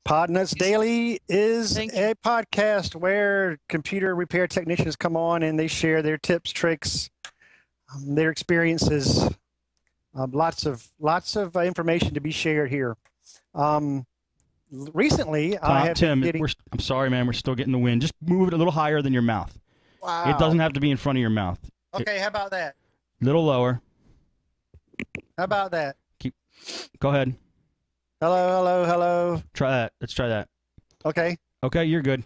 Podnutz Daily is Thank you. a podcast where computer repair technicians come on and they share their tips, tricks, their experiences. Lots of information to be shared here. Recently, I have Tim, been getting. I'm sorry, man. We're still getting the wind. Just move it a little higher than your mouth. Wow. It doesn't have to be in front of your mouth. Okay, how about that? A little lower. How about that? Go ahead. Hello, hello, hello. Try that. Let's try that. Okay. Okay, you're good.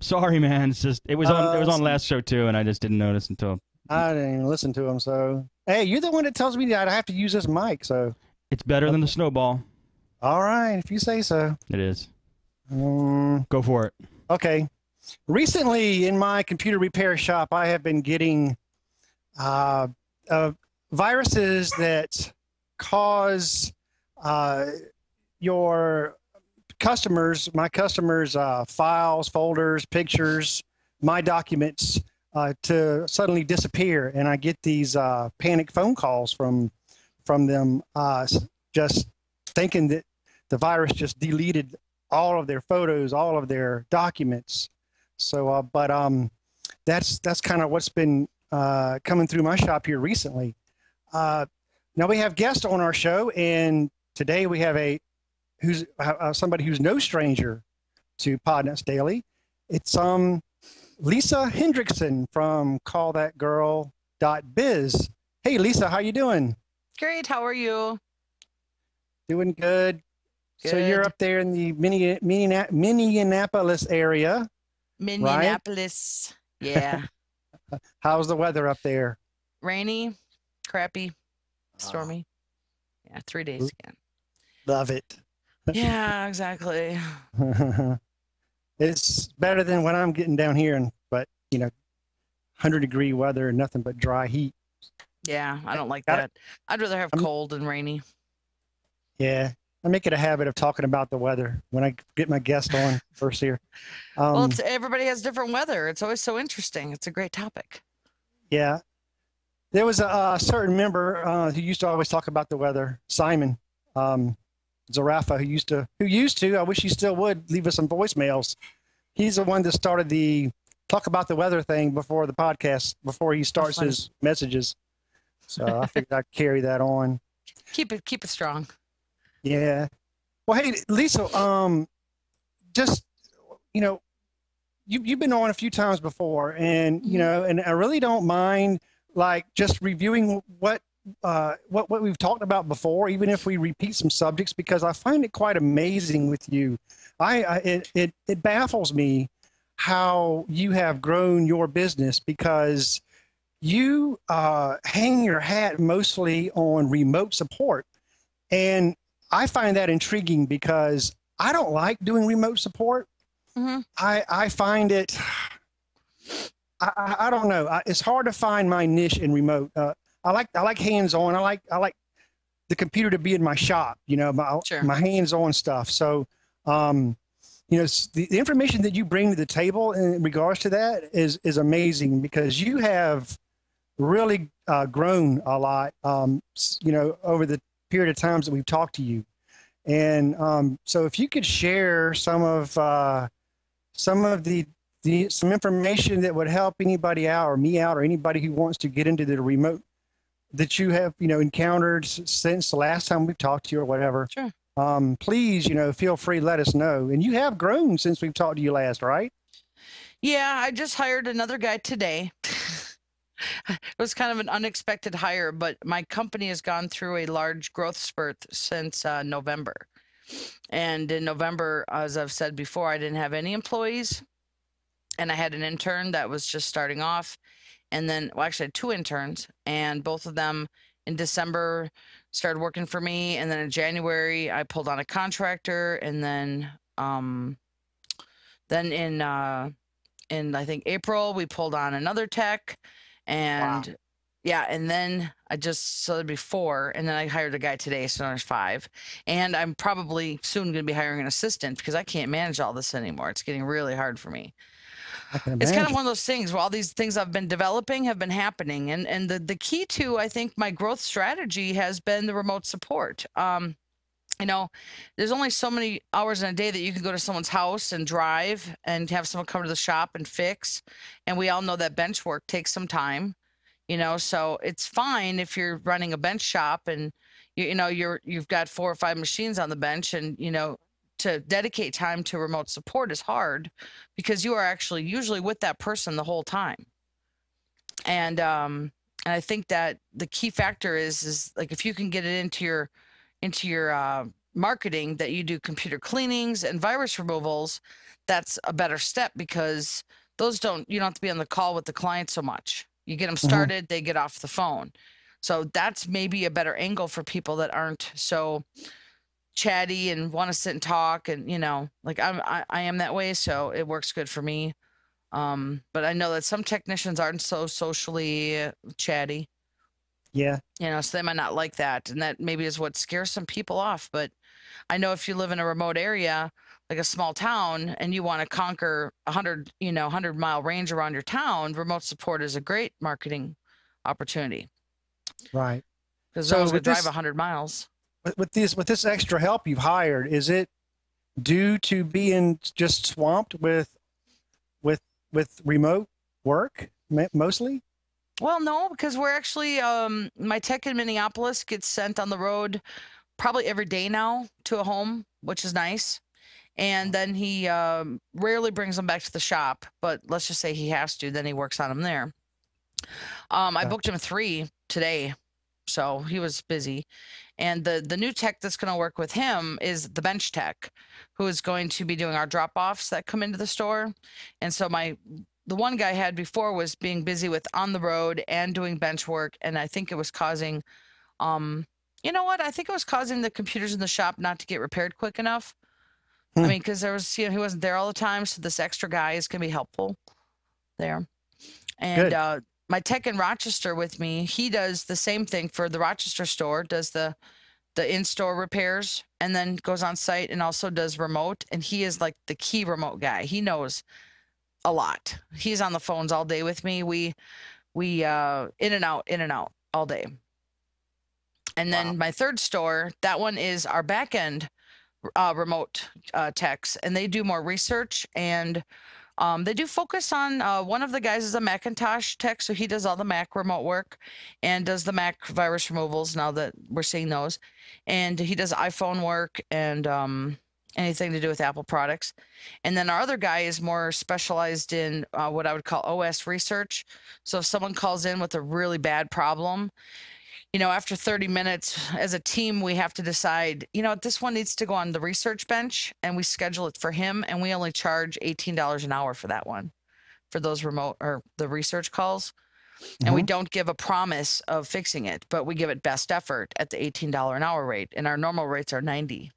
Sorry, man. It's just it was on last show too, and I just didn't notice until I didn't even listen to him. So hey, you're the one that tells me that I have to use this mic. So it's better than the snowball. All right, if you say so. It is. Go for it. Okay. Recently, in my computer repair shop, I have been getting viruses that cause your my customers' files, folders, pictures, my documents to suddenly disappear, and I get these panic phone calls from them, just thinking that the virus just deleted all of their photos, all of their documents. So, that's kind of what's been coming through my shop here recently. Now we have guests on our show, and today we have somebody who's no stranger to Podnutz Daily. It's Lisa Hendrickson from callthatgirl.biz. Hey, Lisa, how you doing? Great. How are you? Doing good. So you're up there in the Minneapolis area. Minneapolis. Right? Yeah. How's the weather up there? Rainy, crappy, stormy. Yeah, 3 days again. Love it. Yeah, exactly. It's better than what I'm getting down here, but 100-degree weather and nothing but dry heat. Yeah, I don't like that. I'd rather have cold and rainy. Yeah, I make it a habit of talking about the weather when I get my guest on first here. Well, everybody has different weather. It's always so interesting. It's a great topic. Yeah. There was a certain member who used to always talk about the weather, Simon Zarafa, who used to, I wish he still would, leave us some voicemails. He's the one that started the talk about the weather thing before the podcast, before he starts his messages. So I figured I'd carry that on. Keep it strong. Yeah. Well, hey, Lisa, just, you've been on a few times before, and, and I really don't mind, like, just reviewing what we've talked about before, even if we repeat some subjects, because I find it quite amazing with you. It baffles me how you have grown your business, because you hang your hat mostly on remote support. And I find that intriguing because I don't like doing remote support. Mm-hmm. I find it, I don't know. It's hard to find my niche in remote. I like hands-on. I like the computer to be in my shop, my hands-on stuff. So, the information that you bring to the table in regards to that is amazing, because you have really grown a lot, over the period of times that we've talked to you. And so if you could share some information that would help anybody out, or me out, or anybody who wants to get into the remote that you have, encountered since the last time we've talked to you or whatever. Sure. Please, feel free to let us know. And you have grown since we've talked to you last, right? Yeah, I just hired another guy today. It was kind of an unexpected hire, but my company has gone through a large growth spurt since November. And in November, as I've said before, I didn't have any employees, and I had an intern that was just starting off. And then, well, actually I had 2 interns, and both of them in December started working for me. And then in January, I pulled on a contractor. And then in I think April, we pulled on another tech. And wow. Yeah, and then so there'd be 4, and then I hired a guy today, so there's 5. And I'm probably soon going to be hiring an assistant, because I can't manage all this anymore. It's getting really hard for me. It's kind of one of those things where all these things I've been developing have been happening. And the key to, I think, my growth strategy has been the remote support. you know, there's only so many hours in a day that you can go to someone's house and drive and have someone come to the shop and fix. And we all know that bench work takes some time, so it's fine if you're running a bench shop and you've got 4 or 5 machines on the bench, and to dedicate time to remote support is hard because you are actually usually with that person the whole time. And I think that the key factor is like if you can get it into your marketing that you do computer cleanings and virus removals, that's a better step because you don't have to be on the call with the client so much. You get them started, they get off the phone. So that's maybe a better angle for people that aren't so chatty and want to sit and talk. And, like I am that way. So it works good for me. But I know that some technicians aren't so socially chatty. Yeah. So they might not like that. And that maybe is what scares some people off. But I know if you live in a remote area, like a small town, and you want to conquer 100-mile range around your town, remote support is a great marketing opportunity. Right. Because no one's going to drive 100 miles. With this extra help you've hired, is it due to being just swamped with remote work mostly? Well, no, because we're actually my tech in Minneapolis gets sent on the road probably every day now to a home, which is nice. And then he rarely brings them back to the shop, but let's just say he has to, then he works on them there. I booked him 3 today, so he was busy. And the new tech that's going to work with him is the bench tech, who is going to be doing our drop-offs that come into the store. And so the one guy I had before was being busy with on the road and doing bench work, and I think it was causing, you know what? I think it was causing the computers in the shop not to get repaired quick enough. I mean, because there was, he wasn't there all the time, so this extra guy is going to be helpful there. And my tech in Rochester with me, he does the same thing for the Rochester store, does the in-store repairs, and then goes on site and also does remote. And he is like the key remote guy. He knows a lot. He's on the phones all day with me. We in and out all day. And then my third store, that one is our back end remote techs, and they do more research, and they do focus on one of the guys is a Macintosh tech, so he does all the Mac remote work and does the Mac virus removals now that we're seeing those, and he does iPhone work and anything to do with Apple products. And then our other guy is more specialized in what I would call OS research. So if someone calls in with a really bad problem, after 30 minutes as a team, we have to decide, this one needs to go on the research bench, and we schedule it for him. And we only charge $18 an hour for that one, for those remote or the research calls. And we don't give a promise of fixing it, but we give it best effort at the $18 an hour rate. And our normal rates are $90.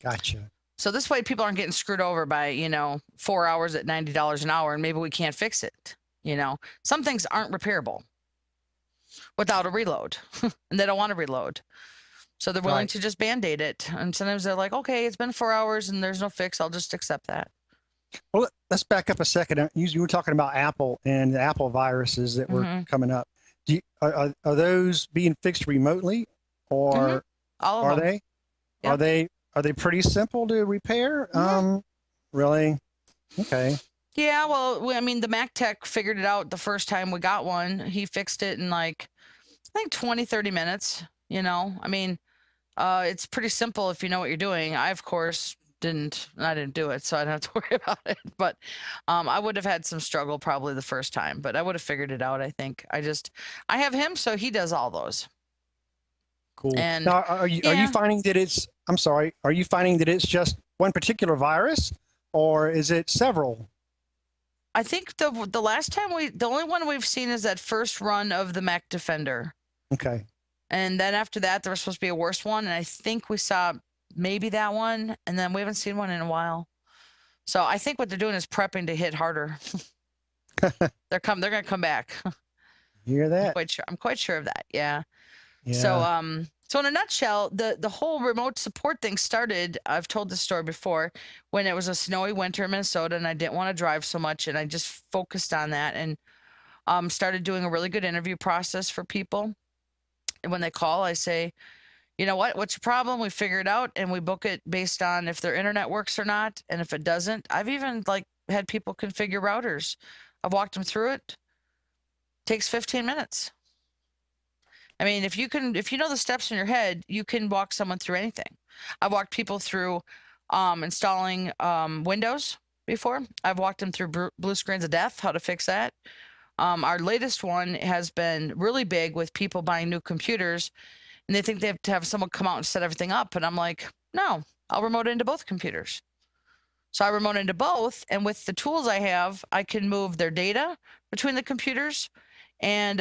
Gotcha. So this way people aren't getting screwed over by, 4 hours at $90 an hour, and maybe we can't fix it. Some things aren't repairable without a reload, and they don't want to reload. So they're willing to just Band-Aid it. And sometimes they're like, okay, it's been 4 hours and there's no fix. I'll just accept that. Well, let's back up a second. You were talking about Apple and the Apple viruses that were coming up. Are those being fixed remotely, or All of them. Yep. Are they pretty simple to repair? Really? Okay. Yeah, well, the Mac Tech figured it out the first time we got one. He fixed it in I think 20, 30 minutes, it's pretty simple if you know what you're doing. I, of course, didn't do it, so I don't have to worry about it. But I would have had some struggle probably the first time, but I would have figured it out, I think. I have him, so he does all those. Cool. And now, are you finding that are you finding that it's just one particular virus, or is it several? I think the last time the only one we've seen is that first run of the Mac Defender. Okay. And then after that, there was supposed to be a worse one, and I think we saw maybe that one, and then we haven't seen one in a while. So I think what they're doing is prepping to hit harder. They're going to come back. You hear that? I'm quite sure of that. Yeah. So in a nutshell, the whole remote support thing started, I've told this story before, when it was a snowy winter in Minnesota and I didn't want to drive so much, and I just focused on that and started doing a really good interview process for people. And when they call, I say, You know what? What's your problem? We figure it out and we book it based on if their internet works or not. And if it doesn't, I've even like had people configure routers. I've walked them through it. Takes 15 minutes. I mean, if you know the steps in your head, you can walk someone through anything. I've walked people through installing Windows before. I've walked them through blue screens of death, how to fix that. Our latest one has been really big with people buying new computers, and they think they have to have someone come out and set everything up. And I'm like, no, I'll remote into both computers. So I remote into both, and with the tools I have, I can move their data between the computers, and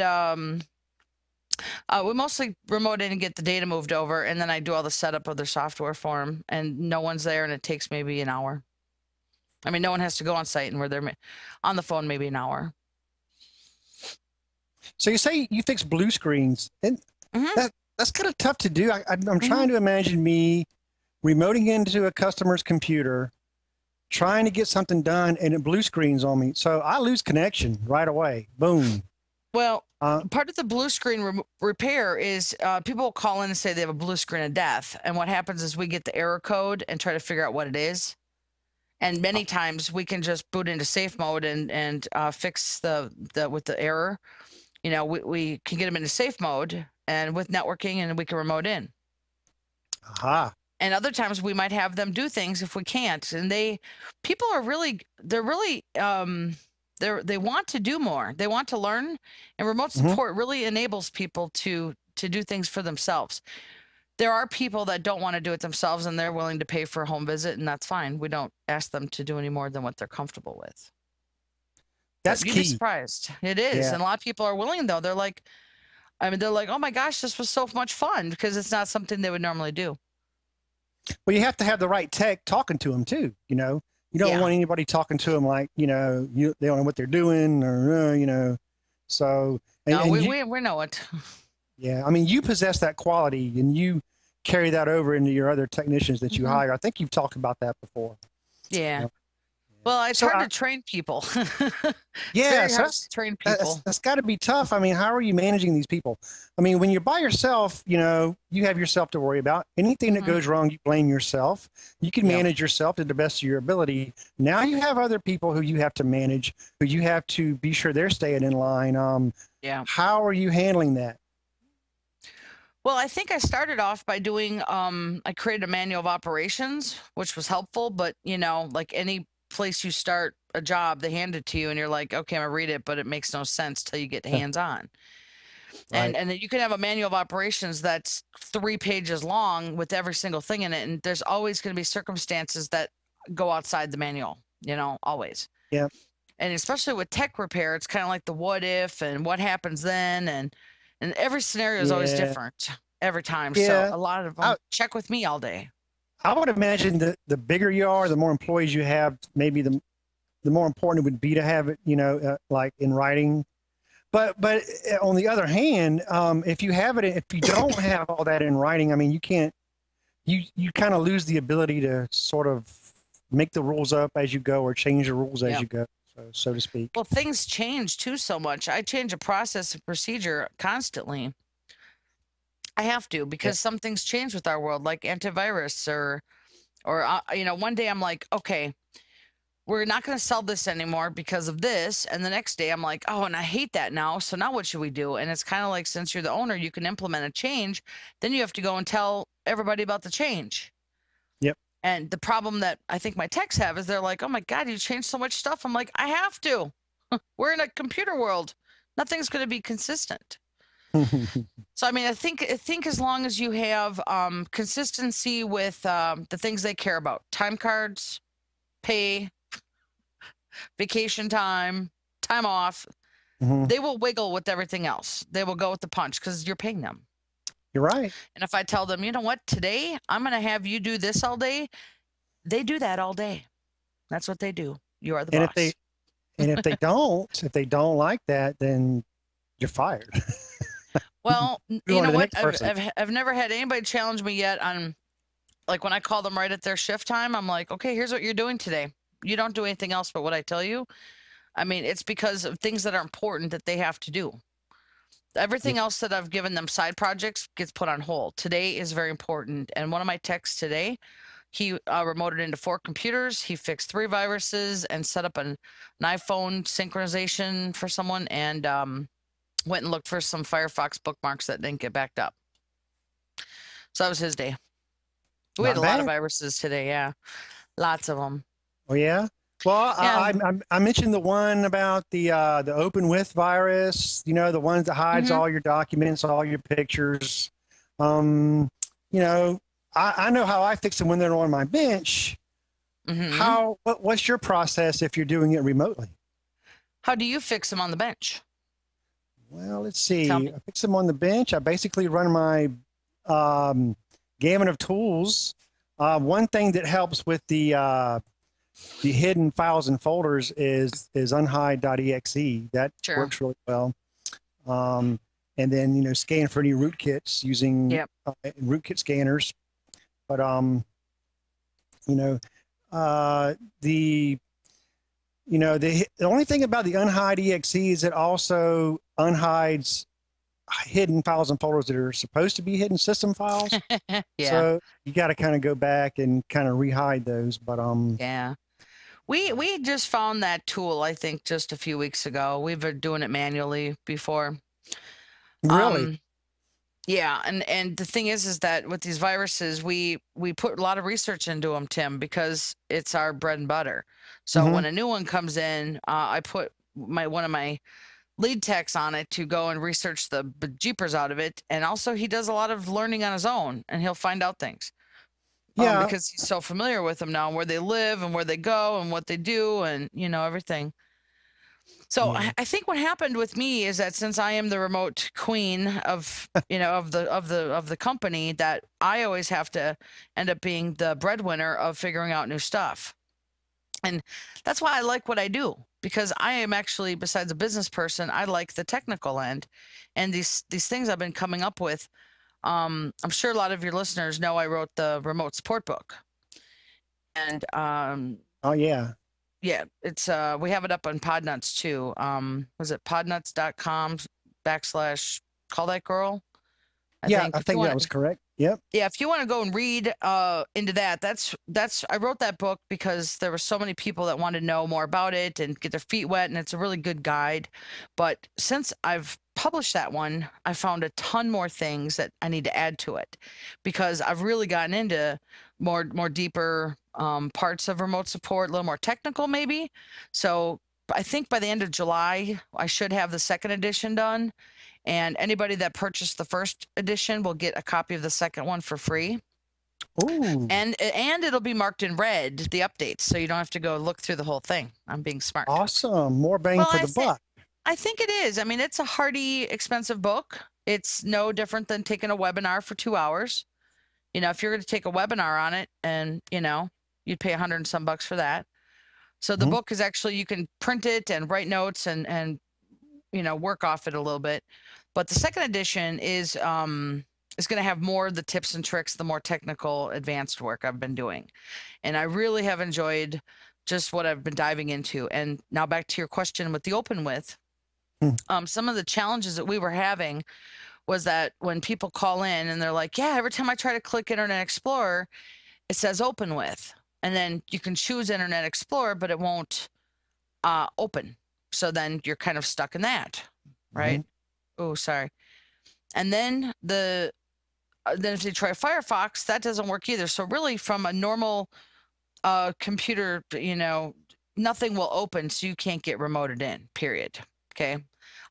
we mostly remote in and get the data moved over, and then I do all the setup of their software for them, and no one's there, and it takes maybe an hour. I mean, no one has to go on site, and we're there on the phone maybe an hour. So you say you fix blue screens, and that's kind of tough to do. I'm trying to imagine me remoting into a customer's computer, trying to get something done, and it blue screens on me. So I lose connection right away. Boom. Well, part of the blue screen repair is people will call in and say they have a blue screen of death. And what happens is we get the error code and try to figure out what it is. And many times we can just boot into safe mode and fix the with the error. You know, we can get them into safe mode and with networking, and we can remote in. Aha. And other times we might have them do things if we can't. And people are really, they want to do more. They want to learn, and remote support really enables people to do things for themselves. There are people that don't want to do it themselves, and they're willing to pay for a home visit, and that's fine. We don't ask them to do any more than what they're comfortable with. That's You'd key. be surprised. It is. Yeah. And a lot of people are willing, though. They're like, oh my gosh, this was so much fun, because it's not something they would normally do. Well, you have to have the right tech talking to them too. You know, you don't want anybody talking to them like, they don't know what they're doing, or, so. And we know it. Yeah. I mean, you possess that quality, and you carry that over into your other technicians that you hire. I think you've talked about that before. Yeah. Well, it's hard to train people. Yeah, it's very hard to train people. That's got to be tough. I mean, how are you managing these people? I mean, when you're by yourself, you have yourself to worry about. Anything that goes wrong, you blame yourself. You can manage yourself to the best of your ability. Now you have other people who you have to manage, who you have to be sure they're staying in line. How are you handling that? Well, I think I started off by doing, I created a manual of operations, which was helpful, but like any place you start a job, they hand it to you and you're like, okay, I'm gonna read it, but it makes no sense till you get hands on. Right. And then you can have a manual of operations that's 3 pages long with every single thing in it, and there's always going to be circumstances that go outside the manual, always. Yeah. And especially with tech repair, it's kind of like the what if and what happens then, and every scenario is always different every time. So a lot of them check with me all day. I would imagine that the bigger you are, the more employees you have, maybe the more important it would be to have it, like in writing. But on the other hand, if you don't have all that in writing, I mean, you kind of lose the ability to sort of make the rules up as you go or change the rules as you go, so to speak. Well, things change too so much. I change a process and procedure constantly. I have to, because some things change with our world, like antivirus or one day I'm like, okay, we're not going to sell this anymore because of this. And the next day I'm like, oh, and I hate that now. So now what should we do? And it's kind of like, since you're the owner, you can implement a change. Then you have to go and tell everybody about the change. Yep. And the problem that I think my techs have is they're like, oh my God, you changed so much stuff. I'm like, I have to. We're in a computer world. Nothing's going to be consistent. So, I mean, I think as long as you have consistency with the things they care about, time cards, pay, vacation time off, they will wiggle with everything else. They will go with the punch because you're paying them. You're right. And if I tell them, you know what, today I'm going to have you do this all day, they do that all day. That's what they do. You are the boss. If they don't like that, then you're fired. Well, you know what? I've never had anybody challenge me yet on, like, when I call them right at their shift time, I'm like, okay, here's what you're doing today. You don't do anything else but what I tell you. I mean, it's because of things that are important that they have to do. Everything else that I've given them side projects gets put on hold. Today is very important. And one of my techs today, he remoted into 4 computers. He fixed 3 viruses and set up an iPhone synchronization for someone, and went and looked for some Firefox bookmarks that didn't get backed up. So that was his day. We had a lot of viruses today. Yeah, lots of them. Oh yeah. Well, Yeah. I mentioned the one about the open with virus. You know, the ones that hides all your documents, all your pictures. You know, I know how I fix them when they're on my bench. What's your process if you're doing it remotely? How do you fix them on the bench? Well, let's see. I fix them on the bench. I basically run my gamut of tools. One thing that helps with the hidden files and folders is unhide.exe. That works really well. And then, you know, scan for any rootkits using rootkit scanners. But you know, the only thing about the unhide.exe is it also unhides hidden files and folders that are supposed to be hidden system files. So you got to kind of go back and kind of rehide those. But yeah. We just found that tool, I think, just a few weeks ago. We've been doing it manually before. Really? Yeah, and the thing is that with these viruses, we put a lot of research into them, Tim, because it's our bread and butter. So when a new one comes in, I put one of my lead techs on it to go and research the jeepers out of it, and also he does a lot of learning on his own, and he'll find out things. Yeah, because he's so familiar with them now, and where they live and where they go and what they do, and you know everything. So I think what happened with me is that since I am the remote queen of of the company, that I always have to end up being the breadwinner of figuring out new stuff. And that's why I like what I do, because I am actually, besides a business person, I like the technical end, and these things I've been coming up with. I'm sure a lot of your listeners know I wrote the remote support book, and oh yeah. Yeah, it's we have it up on Podnutz too. Was it podnutz.com/call that girl? I think that was correct. Yep. Yeah, if you want to go and read into that, that's I wrote that book because there were so many people that wanted to know more about it and get their feet wet, and it's a really good guide. But since I've published that one, I found a ton more things that I need to add to it, because I've really gotten into more deeper parts of remote support, a little more technical maybe. So I think by the end of July, I should have the 2nd edition done. And anybody that purchased the 1st edition will get a copy of the 2nd one for free. Ooh. And it'll be marked in red, the updates, so you don't have to go look through the whole thing. I'm being smart. Awesome. More bang for the buck. I think it is. I mean, it's a hardy, expensive book. It's no different than taking a webinar for 2 hours. You know, if you're going to take a webinar on it, and, you know, you'd pay $100 and some bucks for that. So the book is actually, you can print it and write notes and you know, work off it a little bit. But the 2nd edition is going to have more of the tips and tricks, the more technical, advanced work I've been doing. And I really have enjoyed just what I've been diving into. And now back to your question with the open with. Some of the challenges that we were having was that when people call in and they're like, yeah, every time I try to click Internet Explorer, it says open with. And then you can choose Internet Explorer, but it won't open. So then you're kind of stuck in that, right? Oh, sorry. And then then if you try Firefox, that doesn't work either. So really, from a normal computer, you know, nothing will open, so you can't get remoted in. Period. Okay.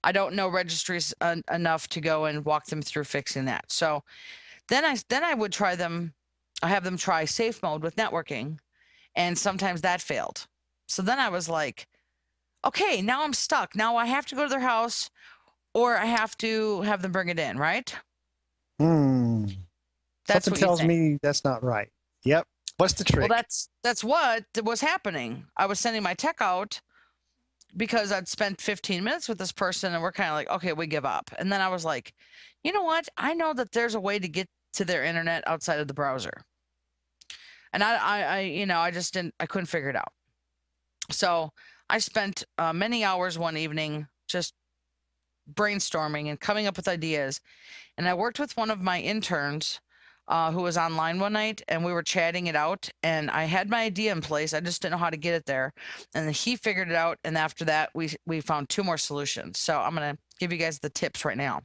I don't know registries enough to go and walk them through fixing that. So then I would try them. I have them try safe mode with networking, and sometimes that failed. So then I was like, okay, now I'm stuck. Now I have to go to their house, or I have to have them bring it in, right? That's Something tells me that's not right. Yep. What's the trick? Well, that's what was happening. I was sending my tech out because I'd spent 15 minutes with this person, and we're kind of like, okay, we give up. And then I was like, you know what? I know that there's a way to get to their internet outside of the browser. And I just I couldn't figure it out. So I spent many hours one evening just brainstorming and coming up with ideas. And I worked with one of my interns who was online one night, and we were chatting it out. And I had my idea in place. I just didn't know how to get it there. And then he figured it out. And after that, we found 2 more solutions. So I'm going to give you guys the tips right now.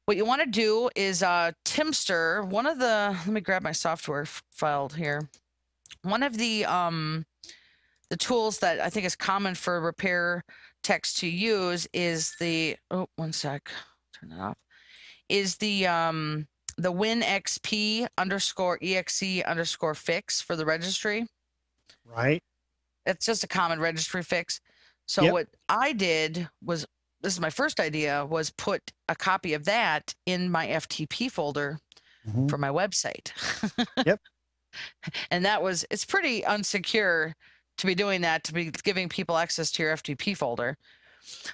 What you want to do is Timster, one of the, let me grab my software file here. One of the tools that I think is common for repair techs to use is the, oh, one sec, turn that off, is the WinXP_exe_fix for the registry. Right. It's just a common registry fix. So Yep. what I did was, this is my first idea, was put a copy of that in my FTP folder for my website. Yep. And that was, it's pretty unsecure to be doing that, to be giving people access to your FTP folder.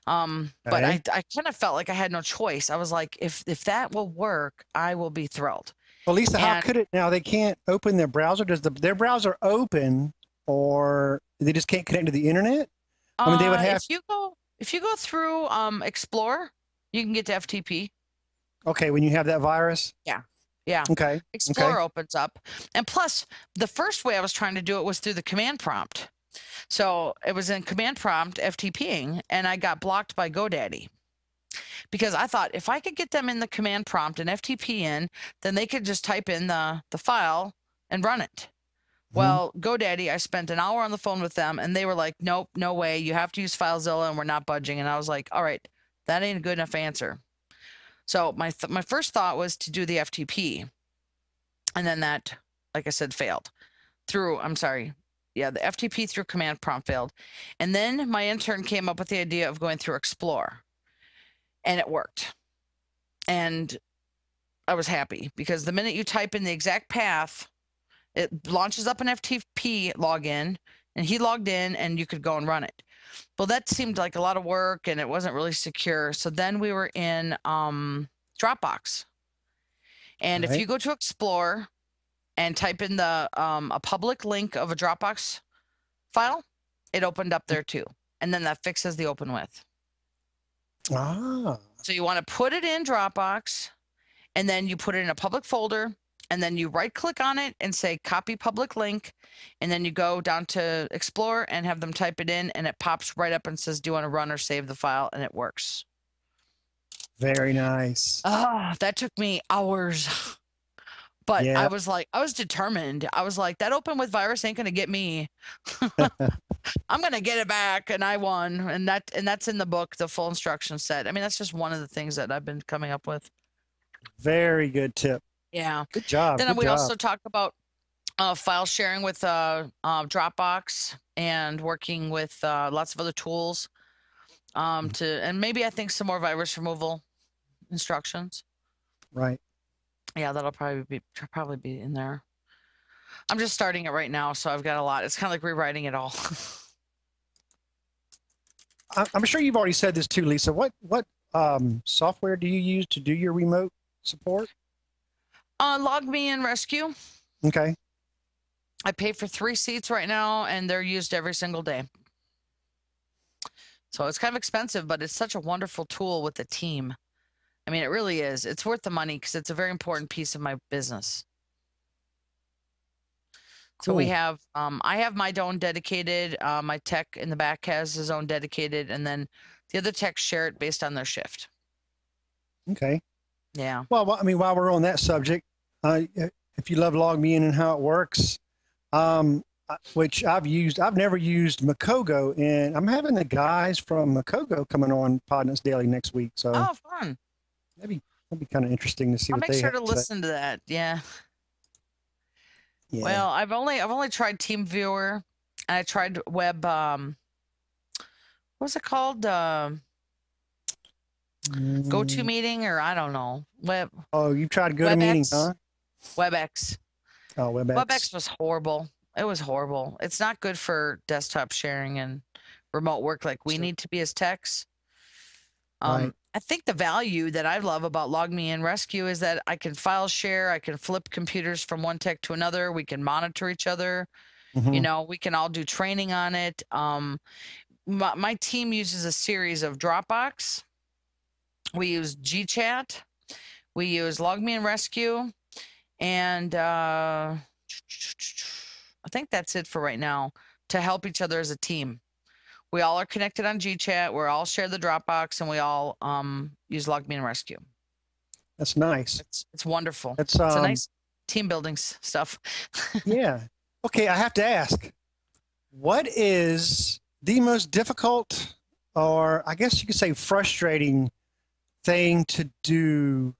But I kind of felt like I had no choice. I was like, if that will work, I will be thrilled. Well, Lisa, how could it now? They can't open their browser. Does their browser open, or they just can't connect to the internet? I mean, they would have. If you go through Explore, you can get to FTP. Okay, when you have that virus. Yeah. Yeah. Okay. Explorer opens up, and plus, the first way I was trying to do it was through the command prompt. So it was in command prompt FTPing, and I got blocked by GoDaddy because I thought if I could get them in the command prompt and FTP in, then they could just type in the file and run it. Well, GoDaddy, I spent an hour on the phone with them, and they were like, nope, no way. You have to use FileZilla, and we're not budging. And I was like, all right, that ain't a good enough answer. So my first thought was to do the FTP. And then that, like I said, failed. The FTP through command prompt failed. And then my intern came up with the idea of going through Explore. And it worked. And I was happy because the minute you type in the exact path, it launches up an FTP login, and he logged in, and you could go and run it. Well, that seemed like a lot of work, and it wasn't really secure. So then we were in Dropbox. And if you go to Explore and type in the a public link of a Dropbox file, it opened up there too. And then that fixes the open with. Ah. So you want to put it in Dropbox, and then you put it in a public folder, and then you right click on it and say copy public link, and then you go down to Explore and have them type it in, and it pops right up and says, do you want to run or save the file? And it works. Very nice. Oh, that took me hours. But I was determined. I was like, that open with virus ain't going to get me. I'm going to get it back. And I won. And that's in the book, the full instruction set. I mean, that's just one of the things that I've been coming up with. Very good tip. Yeah. Good job. Then we also talk about file sharing with Dropbox and working with lots of other tools and maybe I think some more virus removal instructions. Right. Yeah, that'll probably be in there. I'm just starting it right now, so I've got a lot. It's kind of like rewriting it all. I'm sure you've already said this too, Lisa. What software do you use to do your remote support? LogMe and Rescue. Okay. I pay for 3 seats right now, and they're used every single day. So it's kind of expensive, but it's such a wonderful tool with the team. I mean, it really is. It's worth the money because it's a very important piece of my business. Cool. So we have, I have my own dedicated, my tech in the back has his own dedicated, and then the other techs share it based on their shift. Okay. Yeah. Well, I mean, while we're on that subject, if you love LogMeIn and how it works, which I've never used Makogo, and I'm having the guys from Makogo coming on Podnutz Daily next week. So fun. That'd be kind of interesting to see I'll what make they sure have to say. listen to that. Yeah. Yeah. Well, I've only tried TeamViewer, and I tried Web. What was it called? GoToMeeting, or I don't know. Web. Oh, you tried GoToMeeting, huh? WebEx. Oh, WebEx. WebEx was horrible. It was horrible. It's not good for desktop sharing and remote work like we need to be as techs. Right. I think the value that I love about LogMe and Rescue is that I can file share. I can flip computers from one tech to another. We can monitor each other. You know, we can all do training on it. My team uses a series of Dropbox, We use GChat. We use Log Me and Rescue. And I think that's it for right now to help each other as a team. We all are connected on GChat. We all share the Dropbox, and we all use Log Me and Rescue. That's nice. It's wonderful. It's a nice team building stuff. Yeah. Okay, I have to ask, what is the most difficult, or I guess you could say frustrating thing to do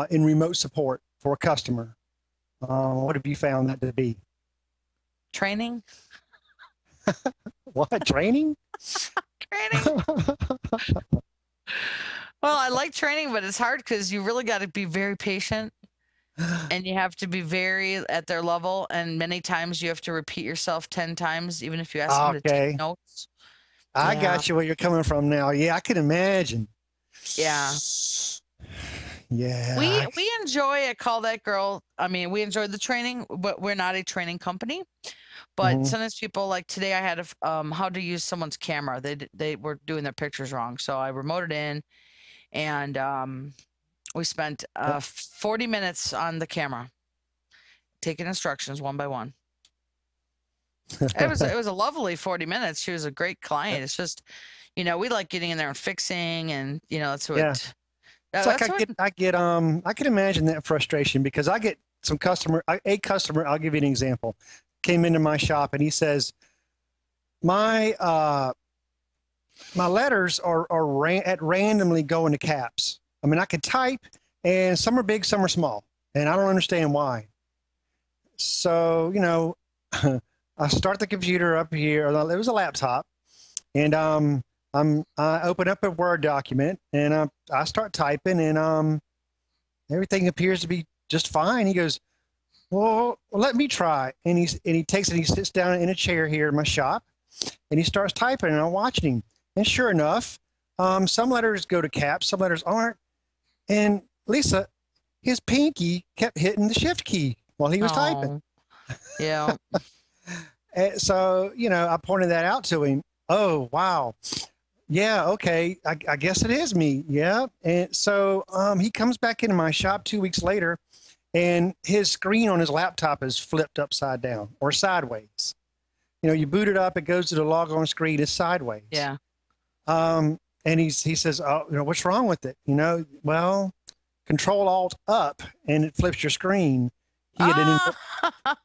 in remote support for a customer? What have you found that to be? Training. What, training? Training. Well, I like training, but it's hard because you really got to be very patient, and you have to be very at their level. And many times you have to repeat yourself 10 times, even if you ask them to take notes. I got you where you're coming from now. Yeah, I can imagine. Yeah. Yeah. We enjoy at Call That Girl. I mean, we enjoy the training, but we're not a training company. But sometimes people, like today, I had how to use someone's camera. They were doing their pictures wrong, so I remoted in, and we spent 40 minutes on the camera, taking instructions one by one. It was a lovely 40 minutes. She was a great client. It's just, we like getting in there and fixing, and that's what. Yeah. I can imagine that frustration, because I get a customer, I'll give you an example, came into my shop and he says, my letters are randomly going to caps. I mean, I could type and some are big, some are small, and I don't understand why. So, I start the computer up here. It was a laptop, and I open up a Word document and I start typing, and everything appears to be just fine. He goes, well, let me try. And he takes it and he sits down in a chair here in my shop, and he starts typing, and I'm watching him. And sure enough, some letters go to caps, some letters aren't. And Lisa, his pinky kept hitting the shift key while he was typing. Yeah. And so, I pointed that out to him. Oh, wow. Yeah, okay. I guess it is me. Yeah. And so he comes back into my shop 2 weeks later, and his screen on his laptop is flipped upside down or sideways. You boot it up, it goes to the logon screen, it's sideways. Yeah. And he says, oh, what's wrong with it? Well, Control Alt up and it flips your screen. He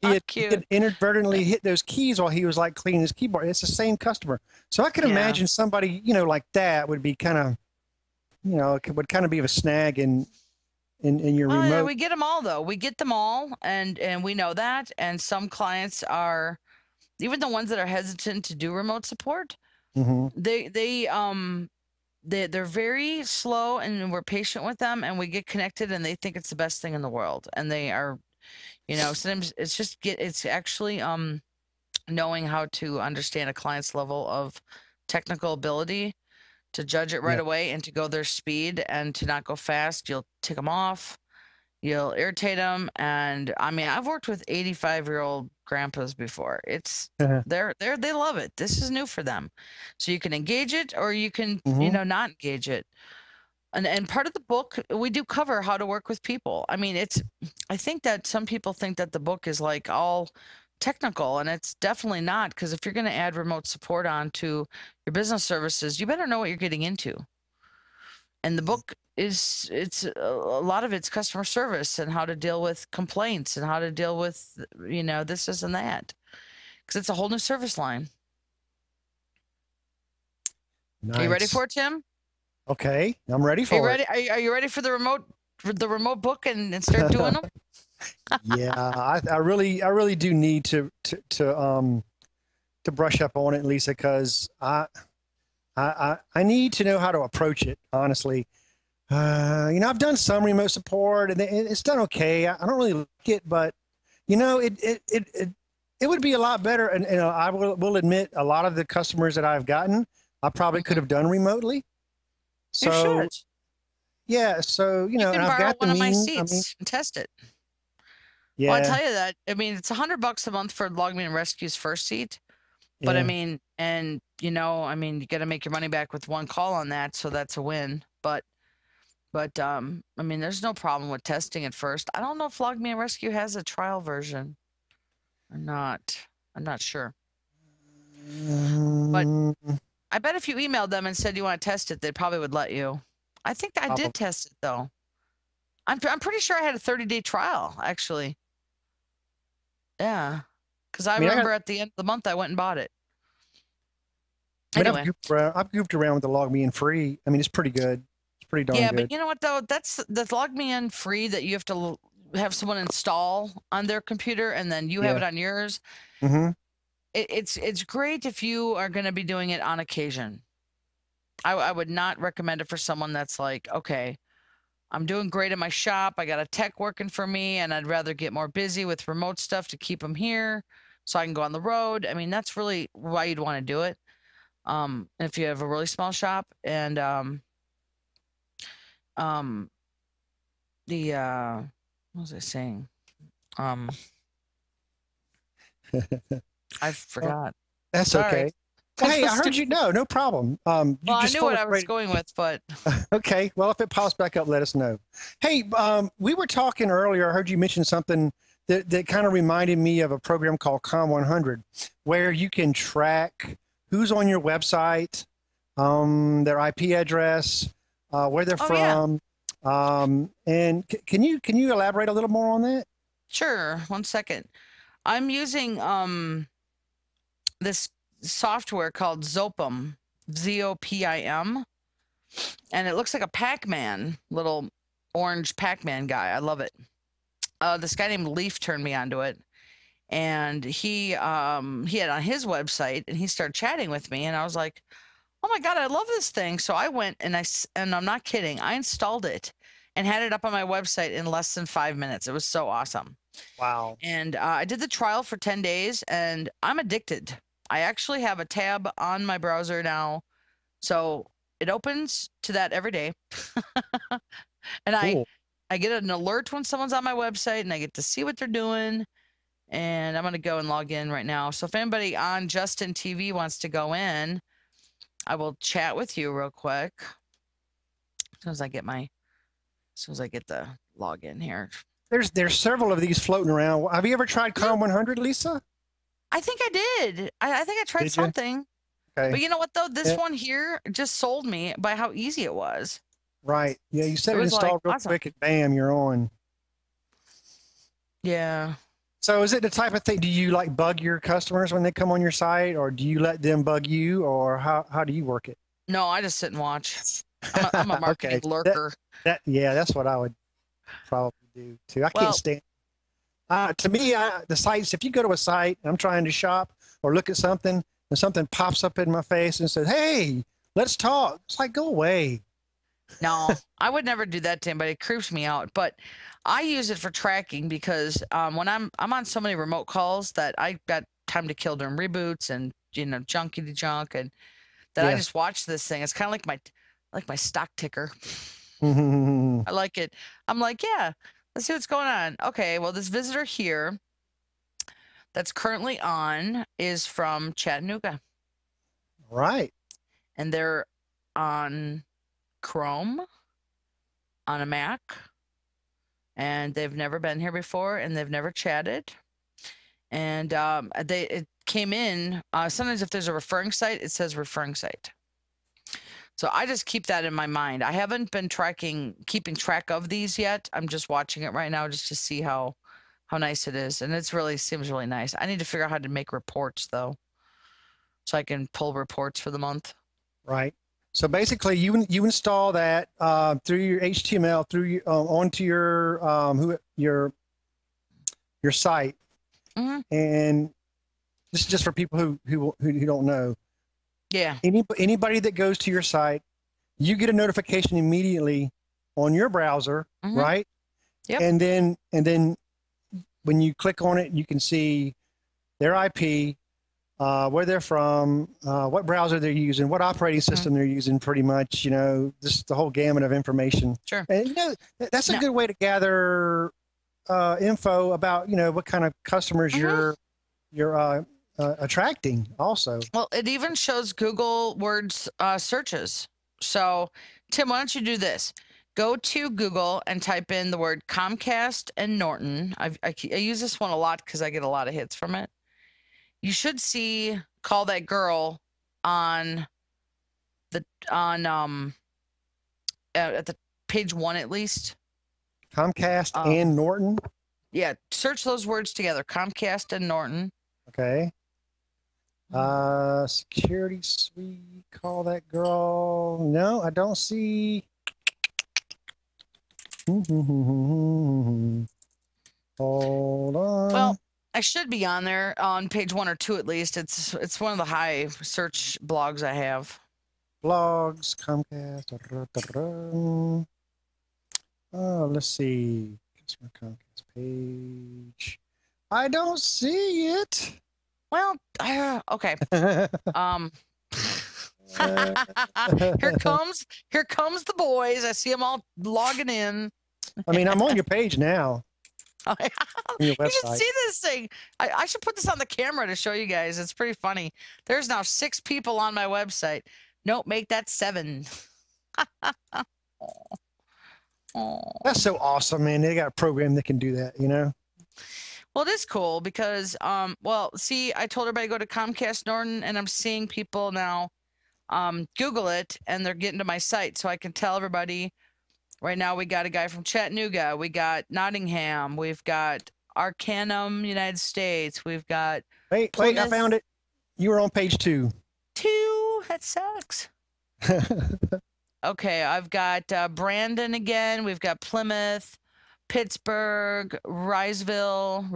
had inadvertently hit those keys while he was cleaning his keyboard. It's the same customer. So I could imagine somebody, like that would be kind of, it would kind of be a snag in your remote. Yeah, we get them all though. We get them all, and we know that. And some clients are, even the ones that are hesitant to do remote support, they're very slow, and we're patient with them, and we get connected, and they think it's the best thing in the world, and they are. Sometimes it's actually knowing how to understand a client's level of technical ability, to judge it right away, and to go their speed, and to not go fast. You'll tick them off, you'll irritate them, and I mean, I've worked with 85-year-old grandpas before. It's they love it. This is new for them, so you can engage it, or you can not engage it. And part of the book, we do cover how to work with people. I mean, I think that some people think that the book is all technical, and it's definitely not, because if you're going to add remote support onto your business services, you better know what you're getting into. And the book it's a lot of it's customer service, and how to deal with complaints, and how to deal with, this and that, because it's a whole new service line. Nice. Are you ready for it, Tim? Okay, I'm ready for it. Are you ready for the remote book and start doing them? Yeah, I really do need to brush up on it, Lisa, because I need to know how to approach it, honestly. I've done some remote support, and it's done okay. I don't really like it, but it would be a lot better. And I will admit, a lot of the customers that I've gotten, I probably could have done remotely. So, you should. Yeah, so you can and I've borrow got one of my seats and test it. Yeah. Well, I'll tell you that. I mean, it's $100 a month for Log Me and Rescue's first seat. But I mean, and you got to make your money back with one call on that, so that's a win. But But I mean, there's no problem with testing at first. I don't know if Log Me and Rescue has a trial version or not. I'm not sure. But I bet if you emailed them and said you want to test it, they probably would let you. I think I did test it though. I'm pretty sure I had a 30-day trial actually. Yeah, because I remember at the end of the month I went and bought it. Anyway, I've goofed around with the Log Me In free. I mean, it's pretty good. It's pretty darn good. Yeah, but you know what though? That's the Log Me In free that you have to have someone install on their computer, and then you have it on yours. Mm-hmm. It's great if you are going to be doing it on occasion. I would not recommend it for someone that's like, okay, I'm doing great in my shop. I got a tech working for me, and I'd rather get more busy with remote stuff to keep them here so I can go on the road. I mean, that's really why you'd want to do it. If you have a really small shop, and what was I saying? I forgot. That's okay. Well, hey, I heard you. No problem. Well, I knew what I was going with, but okay. Well, if it pops back up, let us know. Hey, we were talking earlier. I heard you mention something that kind of reminded me of a program called Com100, where you can track who's on your website, their IP address, where they're from. Yeah. And can you elaborate a little more on that? Sure. 1 second. I'm using this software called Zopim, Zopim, and it looks like a Pac-Man, little orange Pac-Man guy. I love it. This guy named Leaf turned me onto it, and he had on his website, and he started chatting with me, and I was like, oh my God, I love this thing. So I went and I'm not kidding, I installed it and had it up on my website in less than 5 minutes. It was so awesome. Wow. And I did the trial for 10 days, and I'm addicted. I actually have a tab on my browser now, so it opens to that every day. And cool. I get an alert when someone's on my website, and I get to see what they're doing. And I'm going to go and log in right now. So if anybody on Justin TV wants to go in, I will chat with you real quick as soon as I get the login here. There's several of these floating around. Have you ever tried Com100, Lisa? I think I did. I think I tried something. Okay. But you know what, though? This one here just sold me by how easy it was. Right. Yeah, you said it installed real quick and bam, you're on. Yeah. So is it the type of thing, do you like bug your customers when they come on your site, or do you let them bug you, or how do you work it? No, I just sit and watch. I'm a marketing lurker. That's what I would probably do too. I can't stand. To me, the sites, if you go to a site, I'm trying to shop or look at something, and something pops up in my face and says, hey, let's talk. It's like, go away. No, I would never do that to anybody. It creeps me out. But I use it for tracking because when I'm on so many remote calls that I got time to kill during reboots and junkity junk, and that I just watch this thing. It's kind of like my stock ticker. I like it. I'm like, yeah, let's see what's going on. Okay, well, this visitor here that's currently on is from Chattanooga. Right. And they're on Chrome, on a Mac, and they've never been here before, and they've never chatted. And it came in. Sometimes if there's a referring site, it says referring site. So I just keep that in my mind. I haven't been keeping track of these yet. I'm just watching it right now just to see how nice it is, and seems really nice. I need to figure out how to make reports though, so I can pull reports for the month. Right. So basically, you install that through your HTML onto your site, and this is just for people who don't know. Yeah. Anybody that goes to your site, you get a notification immediately on your browser, right? Yep. And then when you click on it, you can see their IP, where they're from, what browser they're using, what operating system they're using, pretty much, just the whole gamut of information. Sure. And, that's a good way to gather info about, what kind of customers you're attracting also. Well, it even shows Google words searches. So, Tim, why don't you do this? go to Google and type in the word Comcast and Norton. I use this one a lot because I get a lot of hits from it. You should see Call That Girl on at the page 1 at least. Comcast and Norton. Yeah, search those words together, Comcast and Norton. Okay. Security suite, Call That Girl. No, I don't see. Hold on. Well, I should be on there on page 1 or 2 at least. It's one of the high search blogs I have. Blogs, Comcast. Oh, let's see. Customer Comcast page. I don't see it. Well, okay. Here comes the boys. I see them all logging in. I mean, I'm on your page now. You should see this thing. I should put this on the camera to show you guys. It's pretty funny. There's now 6 people on my website. Nope, make that 7. That's so awesome, man. They got a program that can do that, you know? Well, it is cool because, well, see, I told everybody to go to Comcast Norton, and I'm seeing people now Google it, and they're getting to my site, so I can tell everybody. Right now, we got a guy from Chattanooga. We got Nottingham. We've got Arcanum, United States. We've got Wait, Plymouth. I found it. You were on page 2. 2? That sucks. Okay, I've got Brandon again. We've got Plymouth, Pittsburgh, Rivesville.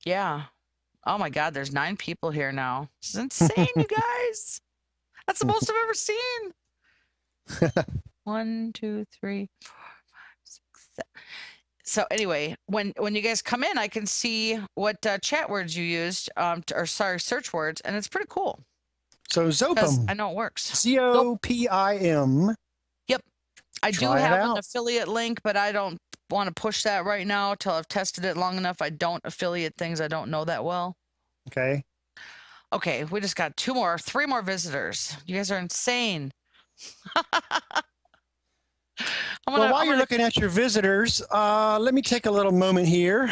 Yeah. Oh my God, there's 9 people here now. This is insane, you guys. That's the most I've ever seen. 1, 2, 3, 4, 5, 6, 7. So anyway, when you guys come in, I can see what chat words you used, search words, and it's pretty cool. So Zopim. I know it works. Zopim. Yep. I do have an affiliate link, but I don't want to push that right now till I've tested it long enough. I don't affiliate things I don't know that well. Okay. Okay, we just got 3 more visitors. You guys are insane. While you're looking at your visitors, let me take a little moment here.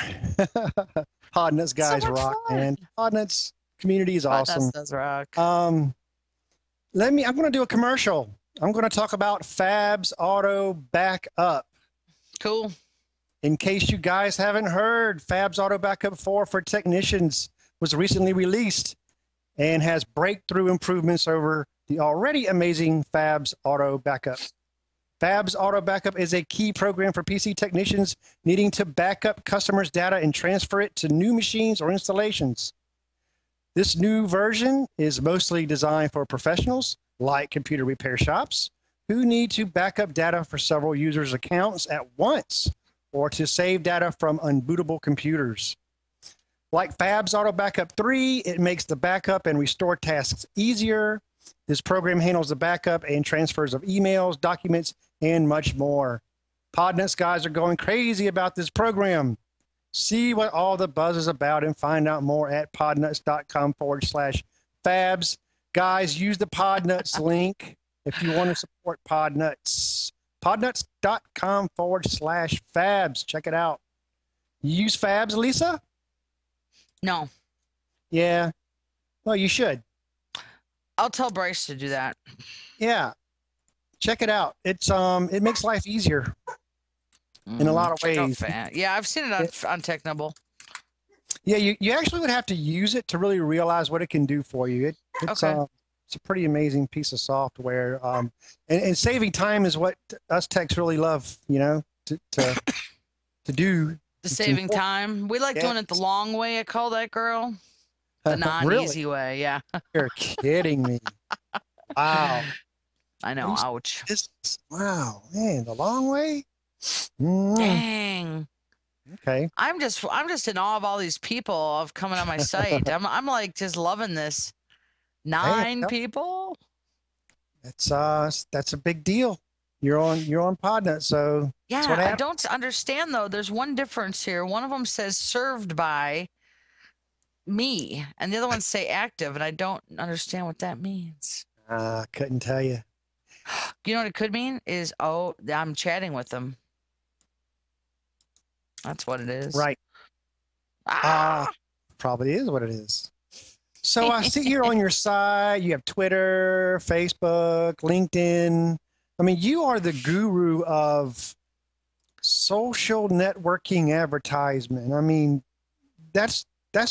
Podnutz guys rock, man. Podnutz community is awesome. Podnutz does rock. I'm going to do a commercial. I'm going to talk about Fabs Auto Backup. Cool. In case you guys haven't heard, Fabs Auto Backup 4 for technicians was recently released and has breakthrough improvements over the already amazing Fabs Auto Backup. Fabs Auto Backup is a key program for PC technicians needing to back up customers' data and transfer it to new machines or installations. This new version is mostly designed for professionals like computer repair shops who need to back up data for several users' accounts at once or to save data from unbootable computers. Like Fabs Auto Backup 3, it makes the backup and restore tasks easier. This program handles the backup and transfers of emails, documents, and much more. Podnutz guys are going crazy about this program. See what all the buzz is about and find out more at podnutz.com/Fabs. Guys, use the Podnutz link if you want to support Podnutz. Podnutz.com/Fabs. Check it out. You use Fabs, Lisa? No. Yeah. Well, you should. I'll tell Bryce to do that. Yeah. Check it out. It's it makes life easier in a lot of ways. Yeah, I've seen it on Technibble. Yeah, you actually would have to use it to really realize what it can do for you. It's a pretty amazing piece of software. And saving time is what us techs really love, you know, to do. The saving time. We like doing it the long way, I call that girl. The non-easy way, yeah. You're kidding me. Wow. I know, ouch. Wow, man, the long way? Dang. Okay. I'm just in awe of all these people of coming on my site. I'm like just loving this. 9 people? That's a big deal. You're on Podnutz, so yeah. I don't understand though. There's one difference here. One of them says served by me, and the other ones say active, and I don't understand what that means. Couldn't tell you. You know what it could mean is, oh, I'm chatting with them. That's what it is. Right. Ah! Probably is what it is. So I see here on your site, you have Twitter, Facebook, LinkedIn. I mean, you are the guru of social networking advertisement. I mean, that's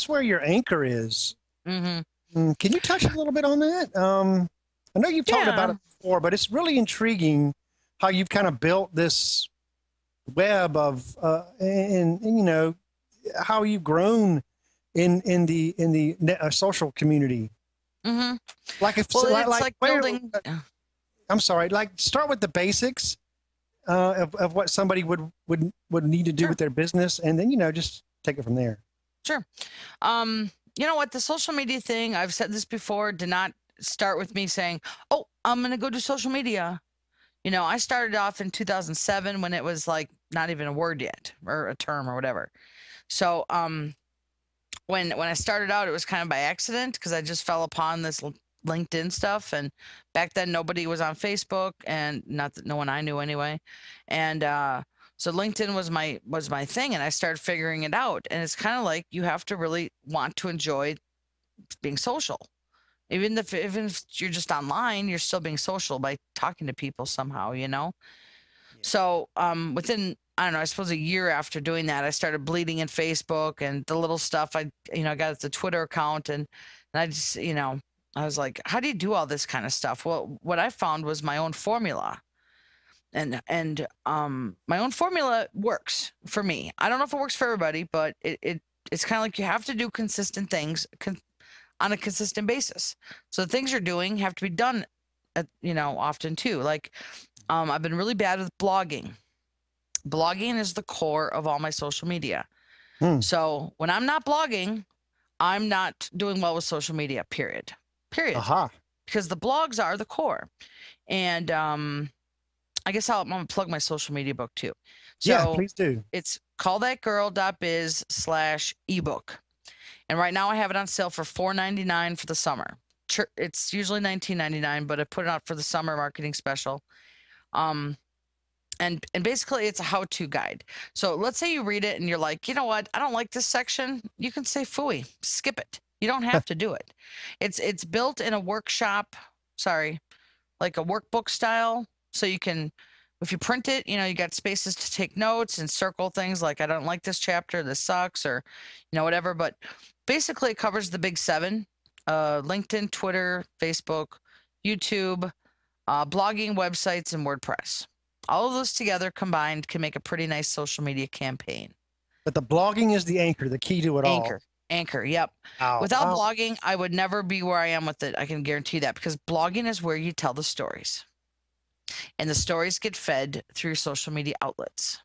where your anchor is. Mm-hmm. Can you touch a little bit on that? I know you've talked about it before, but it's really intriguing how you've kind of built this web of, and you know, how you've grown in the social community. Mm-hmm. Like if Well, it's like building. I'm sorry, like start with the basics of what somebody would need to do with their business, and then, you know, just take it from there. Sure. You know what? The social media thing, I've said this before, did not start with me saying, oh, I'm going to go do social media. You know, I started off in 2007 when it was like not even a word yet or a term or whatever. So, when I started out, it was kind of by accident because I just fell upon this LinkedIn stuff, and back then nobody was on Facebook, and not that no one I knew anyway, and so LinkedIn was my thing, and I started figuring it out, and it's kind of like you have to really want to enjoy being social. Even if you're just online, you're still being social by talking to people somehow, you know. Yeah. So within, I don't know, I suppose a year after doing that, I started bleeding in Facebook and the little stuff. I got the Twitter account, and I just, I was like, how do you do all this kind of stuff? Well, what I found was my own formula. And my own formula works for me. I don't know if it works for everybody, but it's kind of like you have to do consistent things on a consistent basis. So the things you're doing have to be done often too. Like I've been really bad with blogging. Blogging is the core of all my social media. So when I'm not blogging, I'm not doing well with social media, period. Because the blogs are the core. And I guess I'm going to plug my social media book too. So yeah, please do. It's callthatgirl.biz/ebook. And right now I have it on sale for $4.99 for the summer. It's usually $19.99, but I put it out for the summer marketing special. And basically it's a how-to guide. So let's say you read it and you're like, you know what? I don't like this section. You can say phooey, skip it. You don't have to do it. It's built in a workshop, like a workbook style. So you can, if you print it, you got spaces to take notes and circle things like, I don't like this chapter, this sucks, or, whatever. But basically it covers the big 7, LinkedIn, Twitter, Facebook, YouTube, blogging, websites, and WordPress. All of those together combined can make a pretty nice social media campaign. But the blogging is the anchor, the key to it all. Anchor, yep. Without blogging, I would never be where I am with it. I can guarantee that, because blogging is where you tell the stories. And the stories get fed through social media outlets.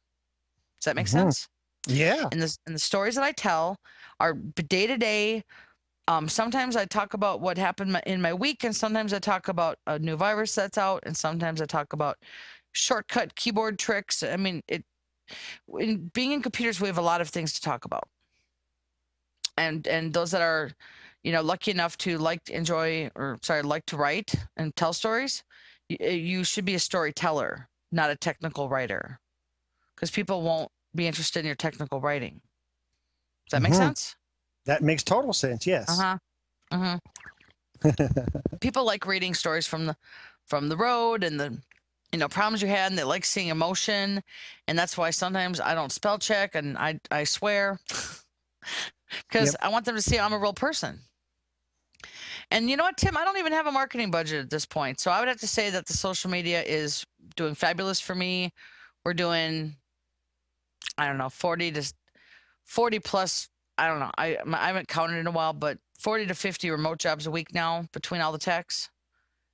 Does that make sense? Yeah. And the stories that I tell are day to day. Sometimes I talk about what happened in my week, and sometimes I talk about a new virus that's out, and sometimes I talk about shortcut keyboard tricks. I mean, being in computers, we have a lot of things to talk about. And those that are, lucky enough to like to write and tell stories, you should be a storyteller, not a technical writer, because people won't be interested in your technical writing. Does that make sense? That makes total sense. Yes. People like reading stories from the road and the problems you had, and they like seeing emotion, and that's why sometimes I don't spell check and I swear because I want them to see I'm a real person. And you know what, Tim? I don't even have a marketing budget at this point, so I would have to say that the social media is doing fabulous for me. We're doing, I don't know, 40 plus. I don't know. I haven't counted in a while, but 40 to 50 remote jobs a week now between all the techs.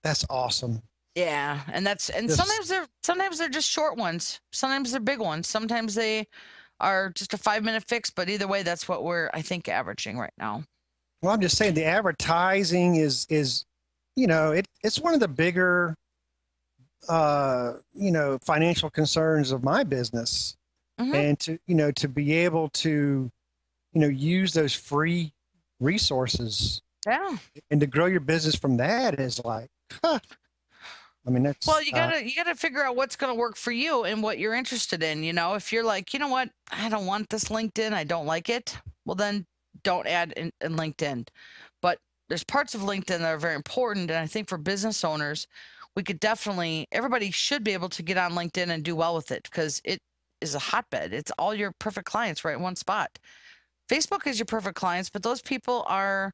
That's awesome. Yeah, and sometimes they're just short ones. Sometimes they're big ones. Sometimes they are just a 5-minute fix. But either way, that's what we're, I think, averaging right now. Well, I'm just saying the advertising is it's one of the bigger financial concerns of my business, and to be able to use those free resources, and to grow your business from that is like, I mean, that's Well, you gotta figure out what's gonna work for you and what you're interested in. You know, if you're like, you know what, I don't want this LinkedIn, I don't like it. Well, then don't add in LinkedIn. But there's parts of LinkedIn that are very important, and I think for business owners, we could definitely everybody should be able to get on LinkedIn and do well with it because it is a hotbed. It's all your perfect clients right in one spot. Facebook is your perfect clients, but those people are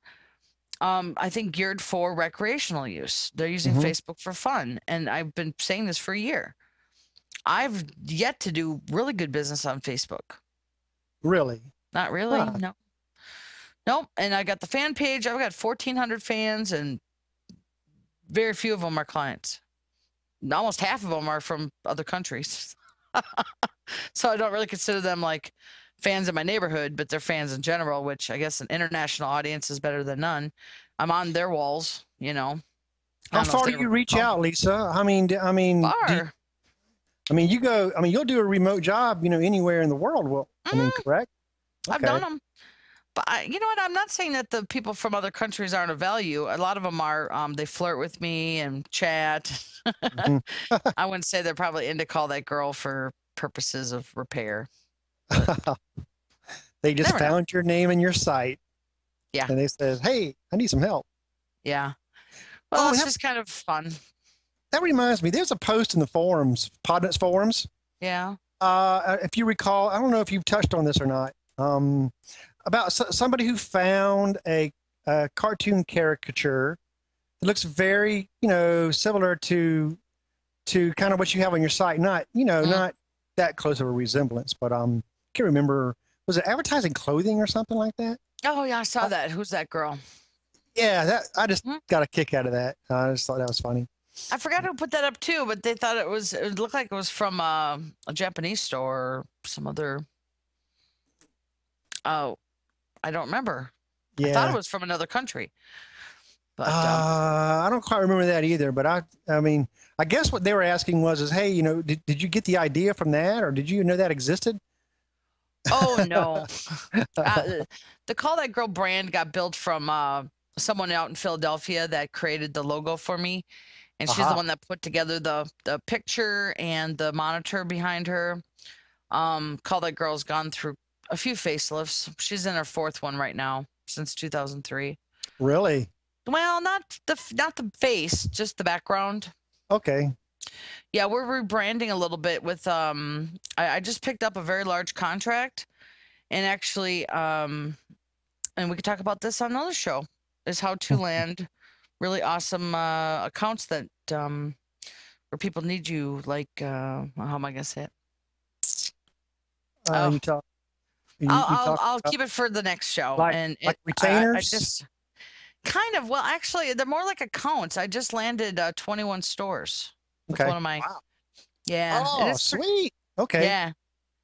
I think geared for recreational use. They're using Mhm. Facebook for fun. And I've been saying this for a year. I've yet to do really good business on Facebook. Really. Not really. Huh. No. Nope. And I got the fan page. I've got 1,400 fans, and very few of them are clients. Almost half of them are from other countries. So I don't really consider them like fans in my neighborhood, but they're fans in general, which I guess an international audience is better than none. I'm on their walls, you know. I How don't know if far they do ever you reach call out, Lisa? far. You go. I mean, you'll do a remote job, anywhere in the world. Well, correct? I've Okay. done them. But you know what? I'm not saying that the people from other countries aren't of value. A lot of them are. They flirt with me and chat. Mhm. I wouldn't say they're probably into call that girl for purposes of repair. They just Never know. found your name in your site. Yeah. And they said, "Hey, I need some help." Yeah. Well, Oh, it's just kind of fun. that reminds me. There's a post in the forums, Podnutz forums. Yeah. If you recall, I don't know if you've touched on this or not. About somebody who found a cartoon caricature that looks very, similar to kind of what you have on your site. Not, not that close of a resemblance, but I can't remember. Was it advertising clothing or something like that? Oh yeah, I saw that. Who's that girl? Yeah, I just Mhm. got a kick out of that. I just thought that was funny. I forgot who put that up too, but they thought it looked like it was from a Japanese store or some other. Oh, I don't remember. I thought it Yeah. was from another country, but I don't quite remember that either, but I mean, I guess what they were asking was, hey, did you get the idea from that, or did you know that existed? oh no. The Call That Girl brand got built from someone out in Philadelphia that created the logo for me. And she's the Aha. one that put together the picture and the monitor behind her. Call That Girl's gone through a few facelifts. She's in her fourth one right now since 2003. Really? Well, not the face, just the background. Okay. Yeah, we're rebranding a little bit with I just picked up a very large contract, and actually and we could talk about this on another show, is how to land really awesome accounts that where people need you, like how am I gonna say it? Oh, You talk. You I'll talk I'll about keep it for the next show. like And like I retainers. just kind of, well, actually they're more like accounts. I just landed 21 stores with Okay. one of my, Wow. yeah, it Oh, is sweet. Okay. yeah.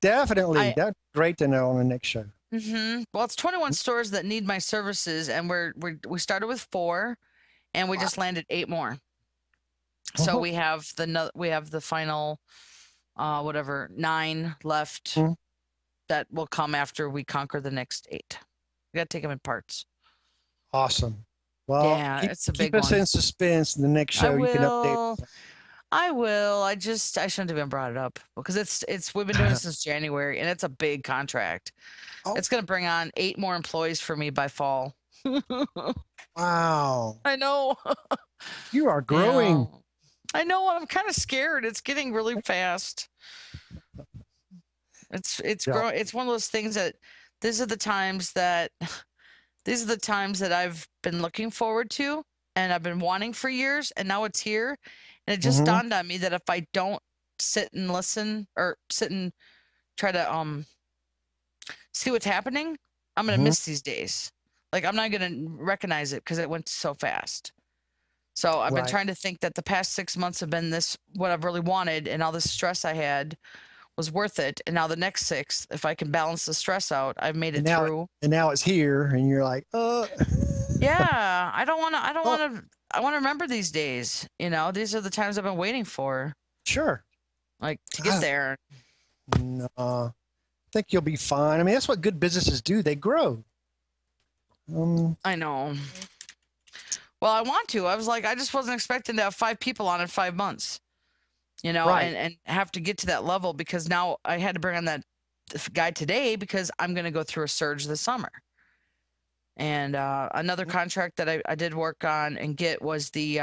Definitely. I That's great to know on the next show. Well, it's 21 stores that need my services, and we started with 4, and we just landed 8 more. So Uh-huh. we have the final whatever 9 left Mhm. that will come after we conquer the next 8. We got to take them in parts. Awesome. Well, Yeah, keep it's a keep big us one. in suspense. In the next I show, you can update will. I will. I shouldn't have even brought it up because we've been doing this us. since January, and it's a big contract. Oh, It's going to bring on 8 more employees for me by fall. wow. I know. You are Yeah. growing. I know. I'm kind of scared. It's getting really fast. It's Yeah. growing. It's one of those things that these are the times that these are the times that I've been looking forward to and I've been wanting for years, and now it's here. And it just Mm-hmm. dawned on me that if I don't sit and listen or sit and try to see what's happening, I'm gonna Mm-hmm. miss these days. Like I'm not gonna recognize it because it went so fast. So I've been Right. trying to think that the past 6 months have been this what I've really wanted, and all the stress I had was worth it. And now the next 6, if I can balance the stress out, I've made And it now, through. and now it's here, and you're like, Yeah, I don't want to. I don't oh, want to. I want to remember these days. You know, these are the times I've been waiting for, sure. like to get there. No, I think you'll be fine. I mean, that's what good businesses do. They grow. I know. Well, I want to. I was like, I just wasn't expecting to have 5 people on in 5 months, Right. and have to get to that level, because now I had to bring on that guy today because I'm going to go through a surge this summer. And another contract that I did work on and get was the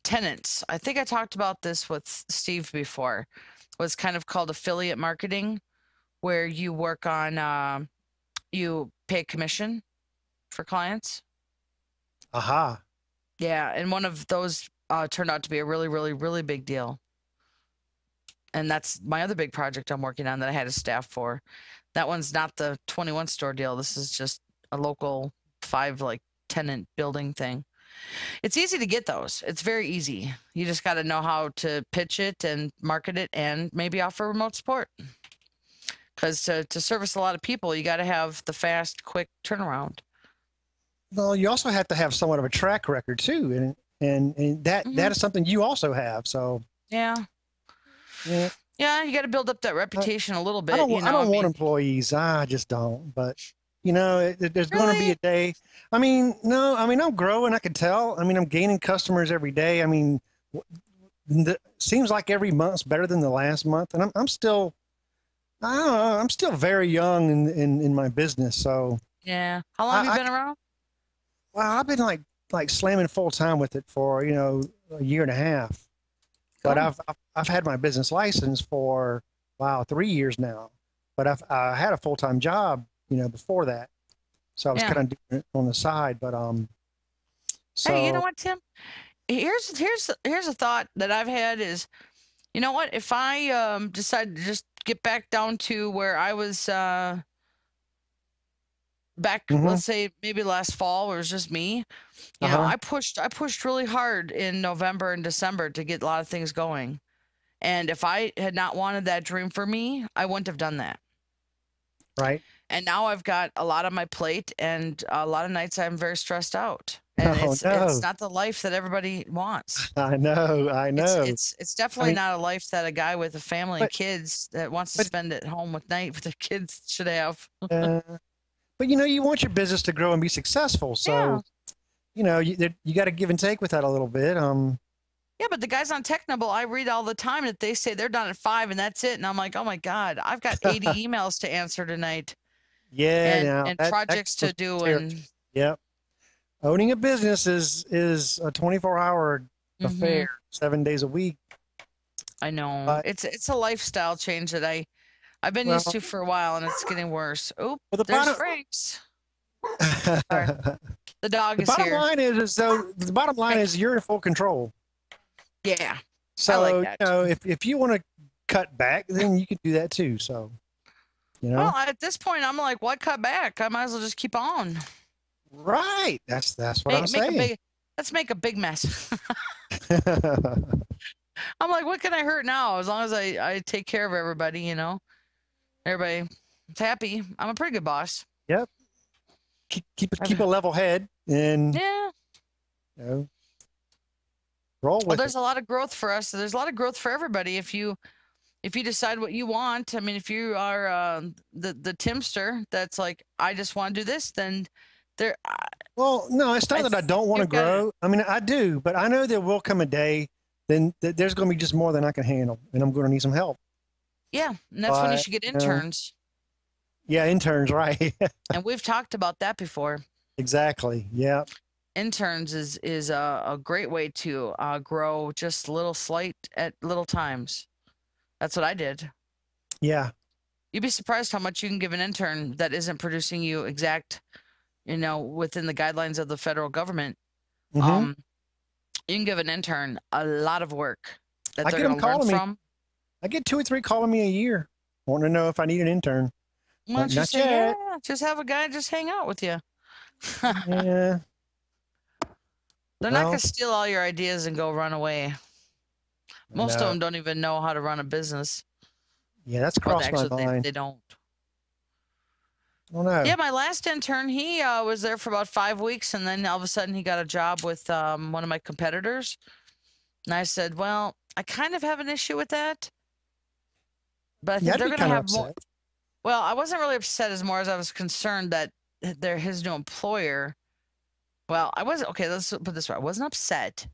tenants. I think I talked about this with Steve before. Was kind of called affiliate marketing, where you work on you pay commission for clients. Aha. Yeah, and one of those turned out to be a really, really, really big deal. And that's my other big project I'm working on that I had a staff for. That one's not the 21 store deal. This is just a local 5 like tenant building thing. It's easy to get those. It's very easy. You just got to know how to pitch it and market it and maybe offer remote support. Because to service a lot of people, you got to have the fast, quick turnaround. Well, you also have to have somewhat of a track record too, and that is something you also have. So Yeah. yeah, Yeah, you got to build up that reputation a little bit. I don't want employees. I just don't. But there's going to be a day. I mean, no, I mean I'm growing. I can tell. I mean I'm gaining customers every day. I mean, seems like every month's better than the last month, and I'm still, I don't know, I'm still very young in my business. So yeah, how long have you been around? Well, I've been like slamming full time with it for a year and a half. But I've had my business license for 3 years now. But I had a full-time job, before that, so I was kind of doing it on the side. But so hey, you know what, Tim? Here's a thought that I've had is, you know what? If I decide to just get back down to where I was back, let's say maybe last fall, where it was just me. I pushed really hard in November and December to get a lot of things going. And if I had not wanted that dream for me, I wouldn't have done that. Right. And now I've got a lot on my plate, and a lot of nights I'm very stressed out. And it's not the life that everybody wants. I know. It's definitely not a life that a guy with a family and kids that wants to spend at home with their kids should have. But you want your business to grow and be successful. So you got to give and take with that a little bit. Yeah, but the guys on Technable, I read all the time that they say they're done at 5 and that's it. And I'm like, oh my God, I've got 80 emails to answer tonight. Yeah, and projects to do. And yep, owning a business is a 24-hour affair, 7 days a week. I know, but it's a lifestyle change that I've been used to for a while, and it's getting worse. Oh, there's Frank's. The dog is here. The bottom line is you're in full control. Yeah. So, I like that. if you want to cut back, then you can do that too. So, Well, at this point, I'm like, why cut back? I might as well just keep on. Right. That's what I'm saying. Let's make a big mess. I'm like, what can I hurt now? As long as I take care of everybody, everybody's happy. I'm a pretty good boss. Yep. Keep a level head and roll with there's a lot of growth for us. There's a lot of growth for everybody. If you decide what you want, I mean, if you are the Timster that's like, I just want to do this, then there. Well, no, it's not that I don't want to grow. I mean, I do, but I know there will come a day then there's going to be just more than I can handle, and I'm going to need some help. Yeah, and that's when you should get interns. Yeah, interns, right. And we've talked about that before. Exactly, yeah. Interns is a great way to grow just slight at little times. That's what I did. Yeah. You'd be surprised how much you can give an intern that isn't producing you exact, within the guidelines of the federal government. You can give an intern a lot of work that they're going to learn from. I get 2 or 3 calling me a year, wanting to know if I need an intern. Why don't you say, just have a guy just hang out with you. Yeah. They're not going to steal all your ideas and go run away. Most of them don't even know how to run a business. Yeah, that's crossed my mind. They don't. Oh, no. Yeah, my last intern, he was there for about 5 weeks, and then all of a sudden he got a job with one of my competitors. And I said, well, I kind of have an issue with that. But I think they're going to have more. Well, I wasn't really upset as more as I was concerned that his new employer. Well, I wasn't okay. Let's put it this way: I wasn't upset.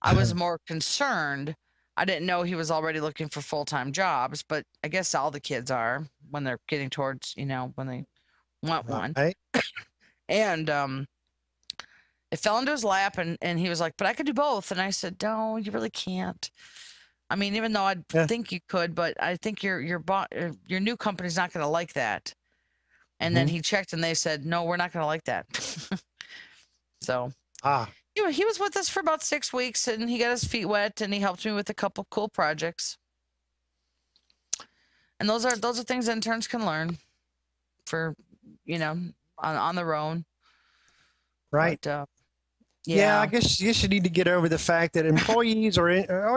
I was more concerned. I didn't know he was already looking for full-time jobs, but I guess all the kids are when they're getting towards, when they want one. Right. And it fell into his lap, and he was like, "But I could do both." And I said, "No, you really can't. I mean, even though I think you could, but I think your new company's not going to like that." And then he checked, and they said, "No, we're not going to like that." So he was with us for about 6 weeks, and he got his feet wet, and he helped me with a couple cool projects. And those are things interns can learn for, on their own. Right. But, yeah, I guess you need to get over the fact that employees or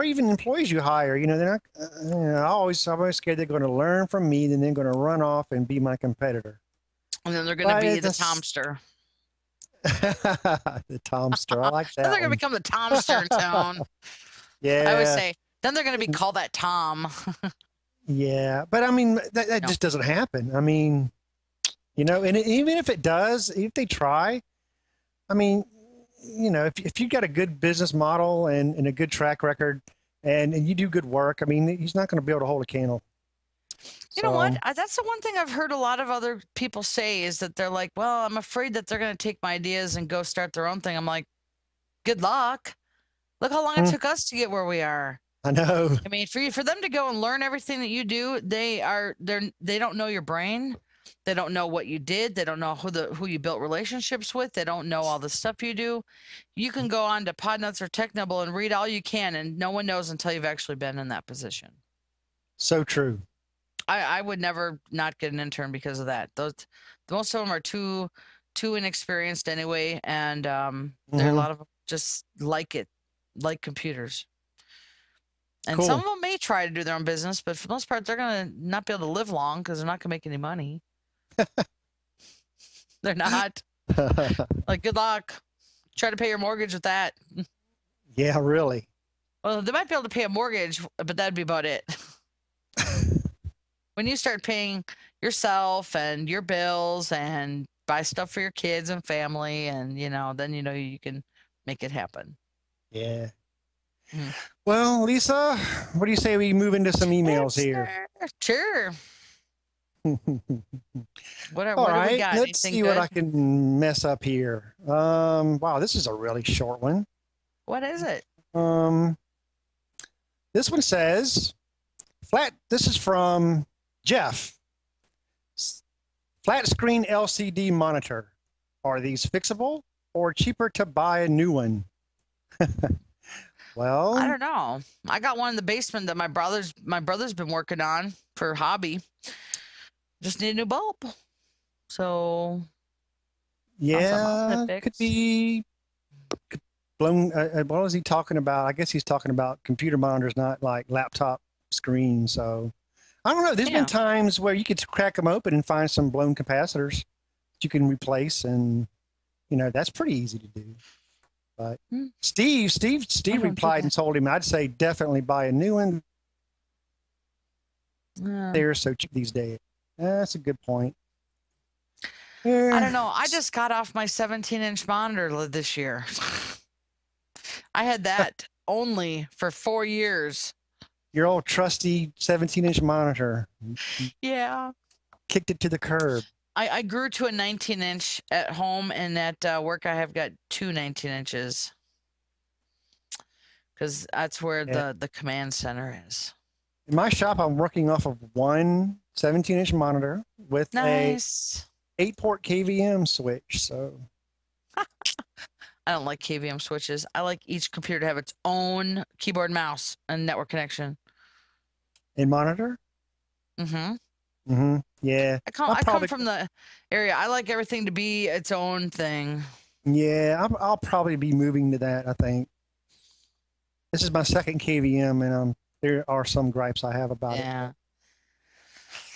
even employees you hire, they're not. I'm always scared they're going to learn from me, then they're going to run off and be my competitor. And then they're going to be the Tomster. The Tomster, I like that. Then they're going to become the Tomster in town. Yeah. I always say, then they're going to be called that Tom. Yeah, but I mean that just doesn't happen. I mean, and even if it does, if they try, I mean, if you've got a good business model and a good track record and you do good work, I mean, he's not going to be able to hold a candle. You know what? That's the one thing I've heard a lot of other people say is that they're like, well, I'm afraid that they're going to take my ideas and go start their own thing. I'm like, good luck. Look how long it took us to get where we are. I know. I mean, for them to go and learn everything that you do, they don't know your brain. They don't know what you did. They don't know who you built relationships with. They don't know all the stuff you do. You can go on to Podnutz or Technibble and read all you can, and no one knows until you've actually been in that position. So true. I would never not get an intern because of that. Most of them are too inexperienced anyway, and there are a lot of them just like computers. And some of them may try to do their own business, but for the most part, they're going to not be able to live long because they're not going to make any money. They're not. Like, good luck. Try to pay your mortgage with that. Yeah, really. Well, they might be able to pay a mortgage, but that'd be about it. When you start paying yourself and your bills and buy stuff for your kids and family, and then you can make it happen. Yeah. Well, Lisa, what do you say we move into some emails here? Sure. What All right, do we got? let's see what I can mess up here. Wow, this is a really short one. What is it? This one says, this is from Jeff. Flat screen LCD monitor. Are these fixable or cheaper to buy a new one? Well, I don't know. I got one in the basement that my brother's been working on for hobby. Just need a new bulb. So yeah, could be blown. What was he talking about? I guess he's talking about computer monitors, not like laptop screens. So I don't know. There's been times where you could crack them open and find some blown capacitors that you can replace, and that's pretty easy to do. But Steve replied and told him, I'd say definitely buy a new one. They're so cheap these days. That's a good point. I don't know. I just got off my 17-inch monitor this year. I had that only for 4 years. Your old trusty 17-inch monitor. Yeah. Kicked it to the curb. I grew to a 19-inch at home, and at work I have got two 19-inches because that's where the command center is. In my shop, I'm working off of one 17-inch monitor with a 8-port KVM switch. So I don't like KVM switches. I like each computer to have its own keyboard, mouse, and network connection. And monitor? Yeah. I come from the area. I like everything to be its own thing. Yeah, I'll probably be moving to that, I think. This is my second KVM, and there are some gripes I have about it.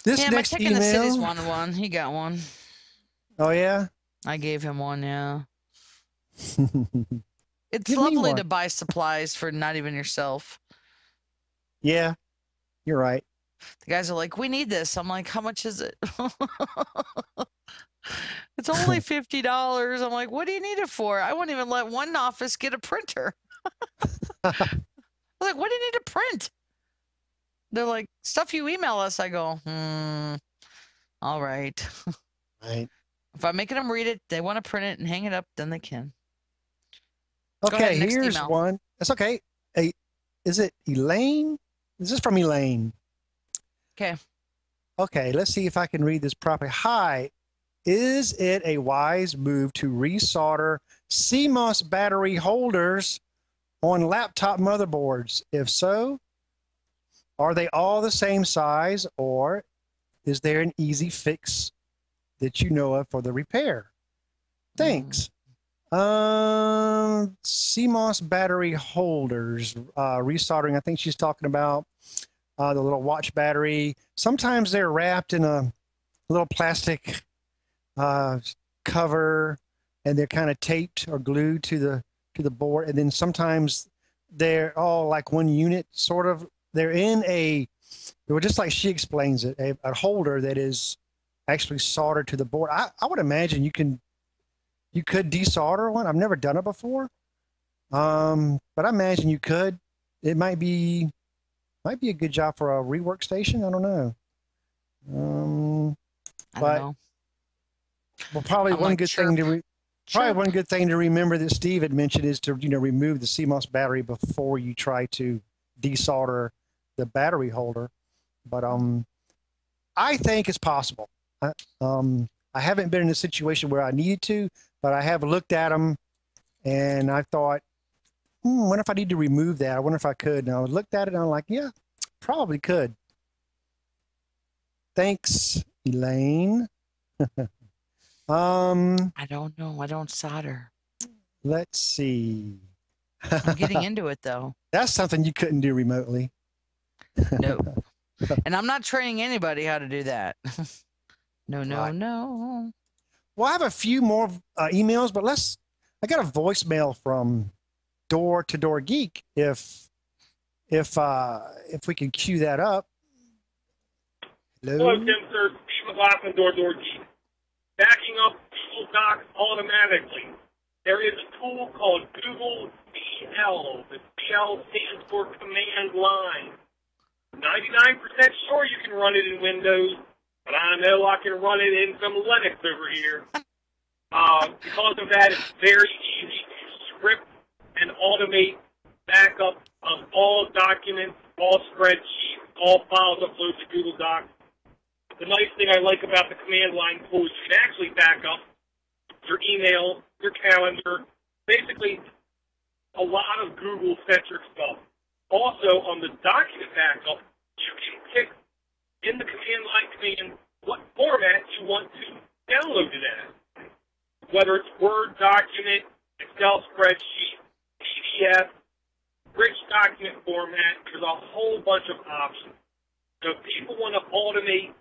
This my next tech email, in the city's wanted one. He got one. Oh, yeah? I gave him one, yeah. It's lovely to buy supplies for not even yourself. Yeah, you're right. The guys are like, we need this. I'm like, how much is it? It's only $50. I'm like, what do you need it for? I won't even let one office get a printer. I'm like, what do you need to print? They're like, stuff you email us. I go, all right. Right. If I'm making them read it, they want to print it and hang it up, then they can. Okay, next here's email. one. That's okay. Hey, is it Elaine? Is this from Elaine? Okay. Okay, let's see if I can read this properly. Hi, is it a wise move to resolder CMOS battery holders on laptop motherboards? If so, are they all the same size, or is there an easy fix that you know of for the repair? Thanks. CMOS battery holders, resoldering. I think she's talking about the little watch battery. Sometimes they're wrapped in a little plastic cover, and they're kind of taped or glued to the board. And then sometimes they're all like one unit, sort of. They're in well, just like she explains it, a holder that is actually soldered to the board. I would imagine you could desolder one. I've never done it before, but I imagine you could. It might be a good job for a rework station. I don't know. I don't know. Well, probably one good thing to remember that Steve had mentioned is to remove the CMOS battery before you try to desolder the battery holder. But I think it's possible. I haven't been in a situation where I needed to, but I have looked at them, and I thought, wonder if I need to remove that. I wonder if I could. And I looked at it, and I'm like, yeah, probably could. Thanks, Elaine. I don't know. I don't solder. Let's see. I'm getting into it, though. That's something you couldn't do remotely. No. And I'm not training anybody how to do that. No. Well, I have a few more emails, but I got a voicemail from Door to Door Geek. If we can cue that up. Hello, Tim, sir. Steve McLaughlin, Door to Door Geek. Backing up Google Docs automatically. There is a tool called Google CL. The CL stands for Command Line. 99% sure you can run it in Windows, but I know I can run it in some Linux over here. Because of that, it's very easy to script and automate backup of all documents, all spreadsheets, all files uploaded to Google Docs. The nice thing I like about the command line tool is you can actually back up your email, your calendar, basically a lot of Google-centric stuff. Also, on the document backup, you can pick in the command line command what format you want to download it as. Whether it's Word document, Excel spreadsheet, PDF, rich document format, there's a whole bunch of options. So if people want to automate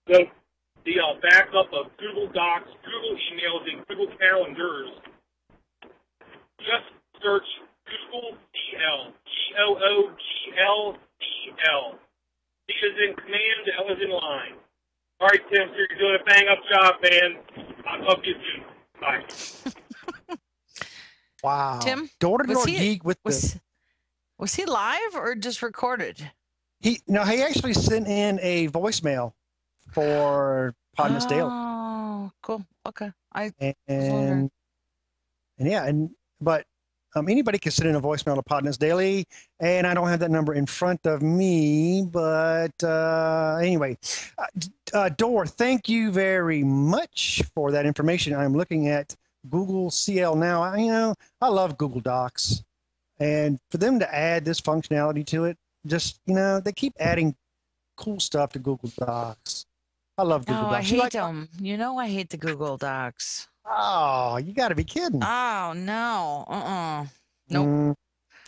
the backup of Google Docs, Google emails, and Google Calendars, just search Google CL, Google. C is in command, L is in line. All right, Tim, so you're doing a bang-up job, man. I'll talk to you soon. Bye. Wow. Tim, Door to Door Geek was he live or just recorded? He actually sent in a voicemail for Podnutz Daily. Oh, cool. Okay. But anybody can send in a voicemail to Podnutz Daily, and I don't have that number in front of me. But anyway, Door, thank you very much for that information. I'm looking at Google CL now. I love Google Docs, and for them to add this functionality to it, just they keep adding cool stuff to Google Docs. I love Google Docs. I hate them. I hate the Google Docs. Oh, you got to be kidding. Oh, no. Nope.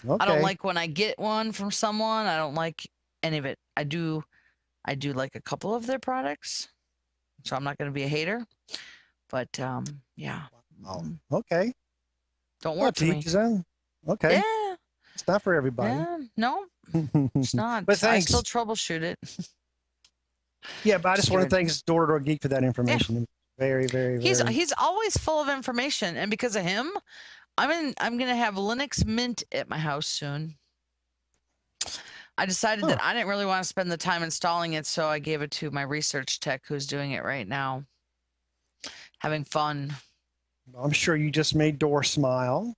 Okay. I don't like when I get one from someone. I don't like any of it. I do like a couple of their products, so I'm not going to be a hater. But, yeah. Oh, okay. Don't work for me. Okay. Yeah. It's not for everybody. Yeah, no, it's not. But thanks. I still troubleshoot it. Yeah, but I just want to thank Door to Door Geek for that information. Very, very, very. He's always full of information, and because of him, I'm gonna have Linux Mint at my house soon. I decided that I didn't really want to spend the time installing it, so I gave it to my research tech who's doing it right now. Having fun. I'm sure you just made Dor smile.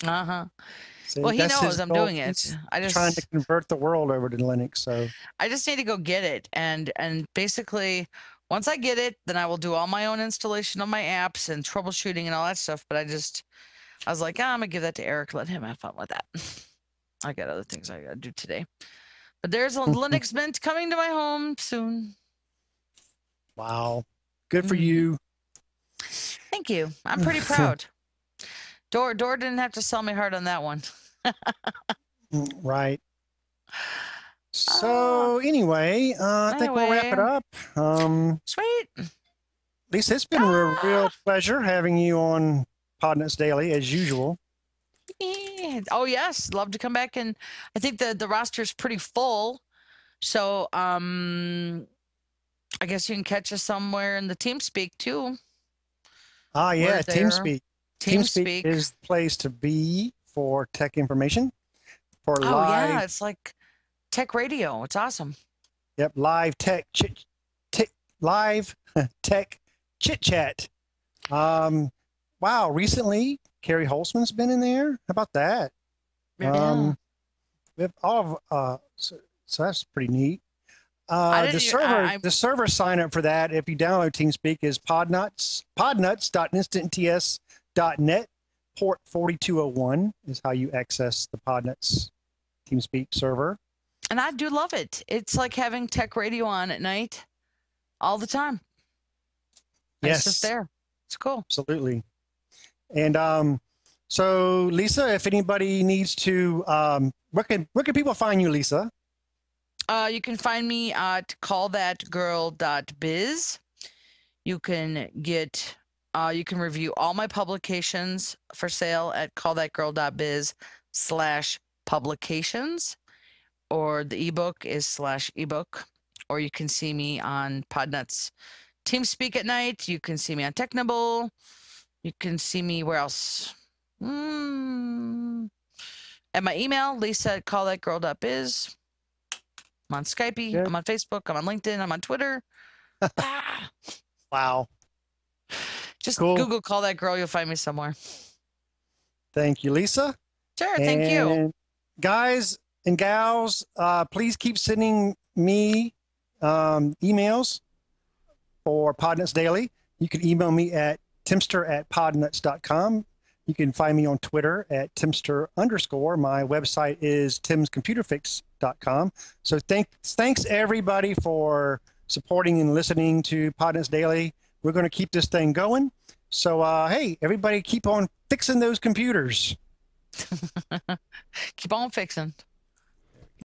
Uh-huh. See, Well, he that's knows his I'm goal. doing it. He's I just trying to convert the world over to Linux. So I just need to go get it, and basically once I get it, then I will do all my own installation of my apps and troubleshooting and all that stuff. But I was like, I'm gonna give that to Eric. Let him have fun with that. I got other things I gotta do today. But there's a Linux Mint coming to my home soon. wow, good for you. Thank you. I'm pretty proud. Dor didn't have to sell me hard on that one. Right. So anyway, I think we'll wrap it up. Sweet. Lisa, it's been a real pleasure having you on Podnutz Daily as usual. Yeah. Oh yes, love to come back, and I think the roster is pretty full. So I guess you can catch us somewhere in the TeamSpeak too. Ah, yeah, TeamSpeak. TeamSpeak is the place to be for tech information. For live. Yeah, it's like tech radio. It's awesome. Yep, live tech chit chat. Wow, recently Carrie Holtzman's been in there. How about that? Yeah. We have all of so that's pretty neat. The server sign up for that, if you download TeamSpeak, is podnutz.instants.net. Port 4201 is how you access the Podnutz TeamSpeak server. And I do love it. It's like having tech radio on at night all the time. Yes. It's just there. It's cool. Absolutely. And so Lisa, if anybody needs to, where can people find you, Lisa? You can find me at callthatgirl.biz. You can you can review all my publications for sale at callthatgirl.biz/publications, or the ebook is /ebook, or you can see me on Podnutz TeamSpeak at night. You can see me on Technable. You can see me where else? At my email, lisa@callthatgirl.biz. I'm on Skype. Good. I'm on Facebook. I'm on LinkedIn. I'm on Twitter. Wow. Just Cool. Google Call That Girl. You'll find me somewhere. Thank you, Lisa. Sure. Thank you. Guys and gals, please keep sending me emails for Podnutz Daily. You can email me at timster@podnutz.com. You can find me on Twitter at timster_. My website is timscomputerfix.com. So thanks everybody for supporting and listening to Podnutz Daily. We're going to keep this thing going. So, hey, everybody keep on fixing those computers. Keep on fixing.